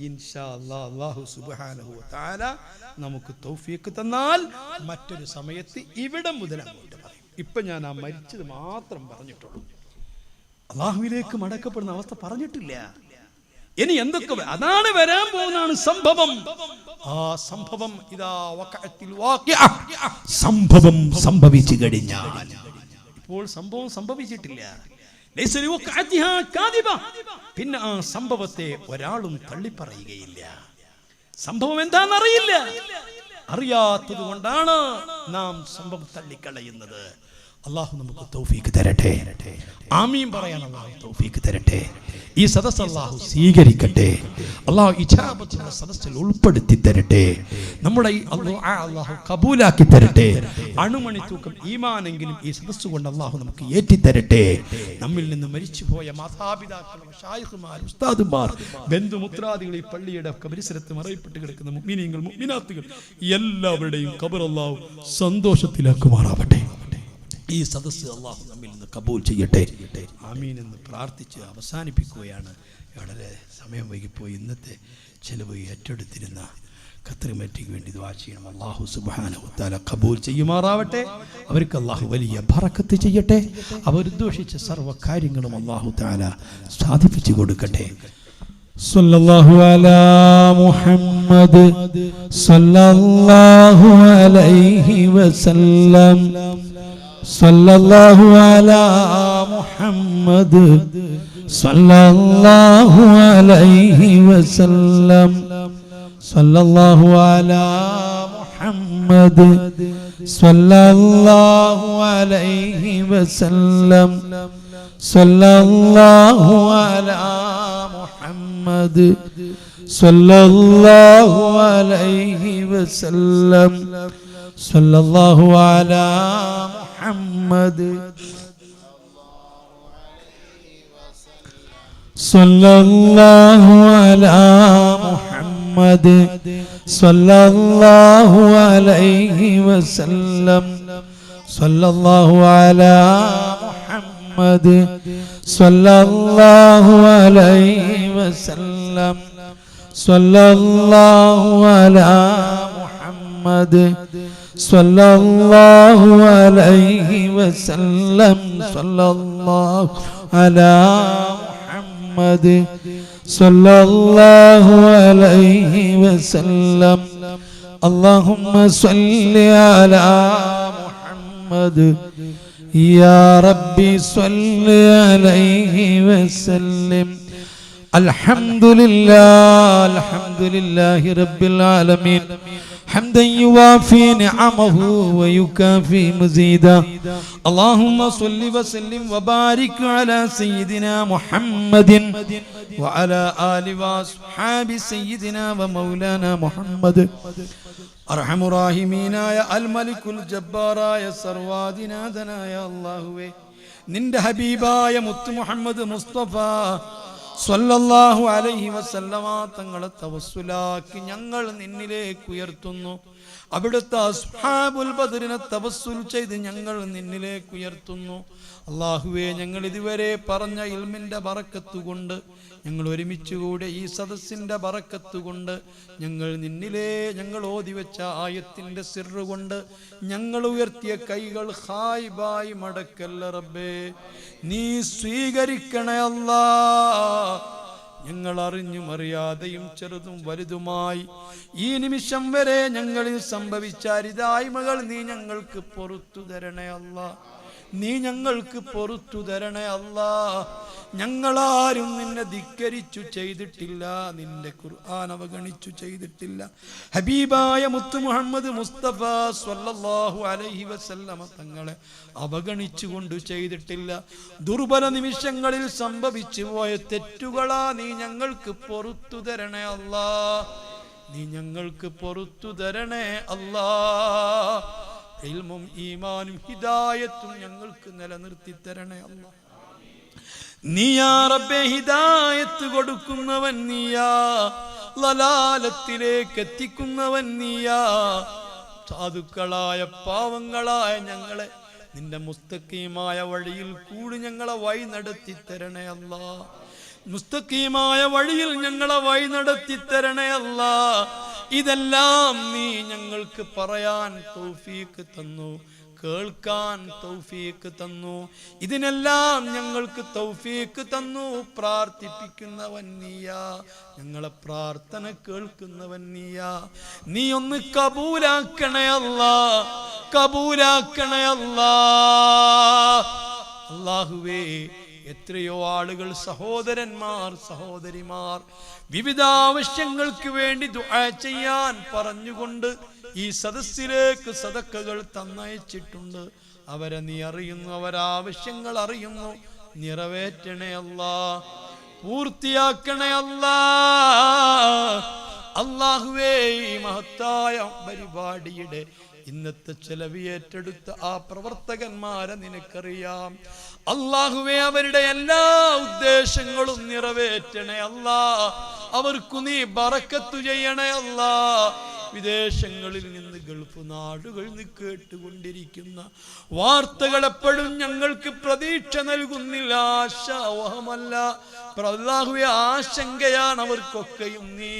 ഇൻഷാ അല്ലാഹ് അല്ലാഹു സുബ്ഹാനഹു വ തആല നമുക്ക് തൗഫീഖ് തന്നാൽ മറ്റൊരു സമയത്ത് ഇവിടെ മുതൽ അങ്ങോട്ട് പറയും. ഇപ്പൊ ഞാൻ ആ മരിച്ചത് മാത്രം പറഞ്ഞിട്ടുള്ളൂ. അല്ലാഹുവിലേക്ക് മടക്കപ്പെടുന്ന അവസ്ഥ പറഞ്ഞിട്ടില്ല. ഇനി എന്തൊക്കെ അതാണ് വരാൻ പോകുന്നതാണ് സംഭവം. ആ സംഭവം ഇദാ വഖഅത്തിൽ വാഖിഅ, സംഭവം സംഭവിച്ചു കഴിഞ്ഞാൽ, ഇപ്പോൾ സംഭവം സംഭവിച്ചിട്ടില്ല. പിന്നെ ആ സംഭവത്തെ ഒരാളും തള്ളിപ്പറയുകയില്ല. സംഭവം എന്താണെന്നറിയില്ല. അറിയാത്തത് കൊണ്ടാണ് നാം സംഭവം തള്ളിക്കളയുന്നത്. അല്ലാഹു നമുക്ക് തൗഫീഖ് തരട്ടെ. ആമീൻ പറയാൻ അല്ലാഹു തൗഫീഖ് തരട്ടെ. ഈ സദസ്സ് അല്ലാഹു സ്വീകരിക്കട്ടെ. അല്ലാഹു ഇജാബത്തുള്ള സദസ്സിൽ ഉൾപ്പെടുത്തി തരട്ടെ. നമ്മുടെ ഈ അല്ലാഹു കബൂലാക്കി തരട്ടെ. അണുമണി തൂക്കം ഈമാനെങ്കിലും ഈ സദസ്സ് കൊണ്ട് അല്ലാഹു നമുക്ക് ഏറ്റി തരട്ടെ. നമ്മിൽ നിന്ന് മരിച്ചുപോയ മാതാപിതാക്കൾ, മശായിഖുമാർ, ഉസ്താദുമാർ, ബന്ധുമുത്രാദികൾ, ഈ പള്ളിയുടെ പരിസരത്ത് മറയപ്പെട്ട് കിടക്കുന്ന മുഅ്മിനീങ്ങൾ, മുഅ്മിനാത്തുകൾ എല്ലാവരുടെയും ഖബർ അല്ലാഹു സന്തോഷത്തിലാക്കുമാറാവട്ടെ. ഈ സദസ്സ് അല്ലാഹു നമ്മിൽ നിന്ന് കബൂൽ ചെയ്യട്ടെ. ആമീൻ എന്ന് പ്രാർത്ഥിച്ച് അവസാനിപ്പിക്കുകയാണ്. വളരെ സമയം വൈകിപ്പോയി. ഇന്നത്തെ ചെലവ് ഏറ്റെടുത്തിരുന്ന ഖത്തർ കമ്മിറ്റിക്ക് വേണ്ടി ദുആ ചെയ്യണം. അല്ലാഹു സുബ്ഹാനഹു വ തആല ഖബൂൽ ചെയ്യുമാറാവട്ടെ. അവർക്ക് അല്ലാഹു വലിയ ബറക്കത്ത് ചെയ്യട്ടെ. അവർ ഉദ്ദേശിച്ച സർവ്വ കാര്യങ്ങളും അല്ലാഹു തആല സാധിപ്പിച്ചു കൊടുക്കട്ടെ. സല്ലല്ലാഹു അലാ മുഹമ്മദ് സല്ലല്ലാഹു അലൈഹി വസല്ലം. സല്ലല്ലാഹു അലാ മുഹമ്മദ് സല്ലല്ലാഹു അലൈഹി വസല്ലം. സല്ലല്ലാഹു അലാ മുഹമ്മദ് സല്ലല്ലാഹു അലൈഹി വസല്ലം. സല്ലല്ലാഹു അലാ മുഹമ്മദ് സല്ലല്ലാഹു അലൈഹി വസല്ലം. സല്ലല്ലാഹു അലാ മുഹമ്മദ് സല്ലല്ലാഹു അലാ മുഹമ്മദ് സല്ലല്ലാഹു അലൈഹി വസല്ലം. സല്ലല്ലാഹു അലാ മുഹമ്മദ് സല്ലല്ലാഹു അലൈഹി വസല്ലം. സല്ലല്ലാഹു അലാ മുഹമ്മദ് സല്ലല്ലാഹു അലൈഹി വസല്ലം. സല്ലല്ലാഹു അലാ മുഹമ്മദ് സല്ലല്ലാഹു അലൈഹി വസല്ലം. اللهم صل على محمد يا ربي صل عليه وسلم. الحمد لله رب العالمين حمدا يوافي نعمه ويكافي مزيدا. اللهم صل وسلم وبارك على سيدنا محمد وعلى آل وأصحاب سيدنا ومولانا محمد. അർഹമ റഹീമീനായ അൽ മലിക്കുൽ ജബ്ബാറായ സർവാദിനാഥനായ അല്ലാഹുവേ, നിന്റെ ഹബീബായ മുത്ത് മുഹമ്മദ് മുസ്തഫ സ്വല്ലല്ലാഹു അലൈഹി വസല്ലമ തങ്ങളെ തവസ്സുലാക്കി ഞങ്ങൾ നിന്നിലേക്ക് ഉയർത്തുന്നു. അവിടുത്തെ അസ്ഹാബുൽ ബദറിനെ തവസ്സുൽ ചെയ്ത് ഞങ്ങൾ നിന്നിലേക്ക് ഉയർത്തുന്നു. അല്ലാഹുവേ, ഞങ്ങൾ ഇതുവരെ പറഞ്ഞ ഇൽമിന്റെ ബറക്കത്ത് കൊണ്ട്, ഞങ്ങൾ ഒരുമിച്ച് കൂടെ ഈ സദസ്സിന്റെ ബറക്കത്ത് കൊണ്ട്, ഞങ്ങൾ ഓതി വെച്ച ആയത്തിന്റെ സിർറ് കൊണ്ട് ഞങ്ങൾ ഉയർത്തിയ കൈകൾ ഖായിബായി മടക്കല്ല റബ്ബേ, നീ സ്വീകരിക്കണേ അല്ലാ. ഞങ്ങൾ അറിഞ്ഞും അറിയാതെയും ചെറുതും വലുതുമായി ഈ നിമിഷം വരെ ഞങ്ങളിൽ സംഭവിച്ച അരിതായ്മകൾ നീ ഞങ്ങൾക്ക് പൊറുത്തു തരണേ അല്ലാ. നീ ഞങ്ങൾക്ക് പൊറുത്തു തരണേ അല്ലാ. ഞങ്ങളാരും നിന്നെ ധിക്കരിച്ചു ചെയ്തിട്ടില്ല, നിന്റെ ഖുർആൻ അവഗണിച്ചു ചെയ്തിട്ടില്ല, ഹബീബായ മുത്ത് മുഹമ്മദ് മുസ്തഫ സ്വല്ലല്ലാഹു അലൈഹി വസല്ലമ തങ്ങളെ അവഗണിച്ചുകൊണ്ട് ചെയ്തിട്ടില്ല. ദുർബല നിമിഷങ്ങളിൽ സംഭവിച്ചു പോയ തെറ്റുകളാ നീ ഞങ്ങൾക്ക് പൊറുത്തു തരണേ അല്ലാ. നീ ഞങ്ങൾക്ക് പൊറുത്തു തരണേ അല്ലാ. ഇൽമും ഈമാനും ഹിദായത്തും ഞങ്ങൾക്ക് നിലനിർത്തി തരണേ അല്ലാ. നീയാ റബ്ബേ ഹിദായത്ത് കൊടുക്കുന്നവൻ നീയാ, ലലാലത്തിലേക്ക് എത്തിക്കുന്നവൻ നീയാ. സാധുക്കളായ പാവങ്ങളായ ഞങ്ങളെ നിന്റെ മുസ്തഖീമായ വഴിയിൽ കൂടി ഞങ്ങളെ വഴി നടത്തി തരണേ അല്ലാ. മുസ്തഖീമായ വഴിയിൽ ഞങ്ങളെ വഴി നടത്തി തരണേ അല്ലാ. ഇതെല്ലാം നീ ഞങ്ങൾക്ക് പറയാൻ തൗഫീഖ് തന്നു, കേൾക്കാൻ തൗഫീഖ് തന്നു, ഇതിനെല്ലാം ഞങ്ങൾക്ക് തൗഫീഖ് തന്നു. പ്രാർത്ഥിപ്പിക്കുന്നവൻ നീയാ, ഞങ്ങളെ പ്രാർത്ഥന കേൾക്കുന്നവൻ നീയാ. നീ ഒന്ന് കബൂലാക്കണേ അല്ലാ, കബൂലാക്കണേ അല്ലാ. അല്ലാഹുവേ, എത്രയോ ആളുകൾ, സഹോദരന്മാർ സഹോദരിമാർ വിവിധ ആവശ്യങ്ങൾക്ക് വേണ്ടി ദുആ ചെയ്യാൻ പറഞ്ഞുകൊണ്ട് ഈ സദസ്സിലേക്ക് സദക്കകൾ തന്നയച്ചിട്ടുണ്ട്. അവരെ നീ അറിയുന്നു, അവരാവശ്യങ്ങൾ അറിയുന്നു. നിറവേറ്റണേ അല്ലാ, പൂർത്തിയാക്കണേ അല്ലാ. അല്ലാഹുവേ, ഈ മഹത്തായ പരിപാടിയുടെ ഇന്നത്തെ ചെലവ് ഏറ്റെടുത്ത ആ പ്രവർത്തകന്മാരെ നിനക്കറിയാം. അല്ലാഹുവേ, അവരുടെ എല്ലാ ഉദ്ദേശങ്ങളും നിറവേറ്റണേ അല്ലാ. അവർക്കു നീ ബറക്കത്ത് ചെയ്യണേ അല്ലാ. വിദേശങ്ങളിൽ നിന്ന്, ഗൾഫ് നാടുകളിൽ നിന്ന് കേട്ടുകൊണ്ടിരിക്കുന്ന വാർത്തകൾ എപ്പോഴും ഞങ്ങൾക്ക് പ്രതീക്ഷ നൽകുന്നില്ല, ആശാവഹമല്ല. അല്ലാഹുവേ, ആശങ്കയാണ് അവർക്കൊക്കെയും. നീ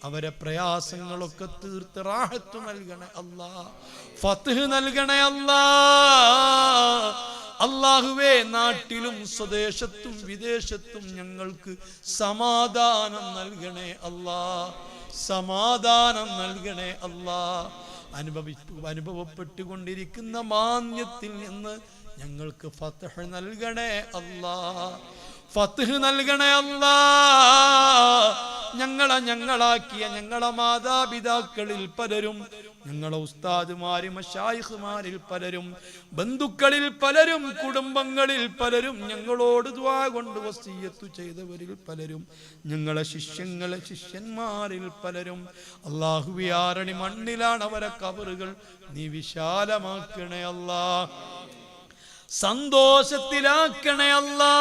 അവരെ പ്രയാസങ്ങളൊക്കെ തീർത്ത് റാഹത്ത് നൽകണേ അല്ലാ, ഫത്ഹ് നൽകണേ അല്ലാ. അല്ലാഹുവേ, നാട്ടിലും സ്വദേശത്തും വിദേശത്തും ഞങ്ങൾക്ക് സമാധാനം നൽകണേ അല്ലാ, സമാധാനം നൽകണേ അല്ലാ. അനുഭവപ്പെട്ടുകൊണ്ടിരിക്കുന്ന മാന്യത്തിൽ നിന്ന് ഞങ്ങൾക്ക് ഫത്ഹ് നൽകണേ അല്ലാ, ഫത്ഹ് നൽകണേ അല്ലാ. ഞങ്ങളാക്കിയ ഞങ്ങളെ മാതാപിതാക്കളിൽ പലരും, ഞങ്ങളെ ഉസ്താദുമാരും മശായിഖുമാരിൽ പലരും, ബന്ധുക്കളിൽ പലരും, കുടുംബങ്ങളിൽ പലരും, ഞങ്ങളോട് ദുആ കൊണ്ട് വസിയ്യത്ത് ചെയ്തവരിൽ പലരും, ഞങ്ങളെ ശിഷ്യന്മാരിൽ പലരും. അല്ലാഹുവേ, ആരണി മണ്ണിലാണ് അവരെ ഖബറുകൾ, നീ വിശാലമാക്കണേ അല്ലാ, സന്തോഷത്തിലാക്കണേ അല്ലാ.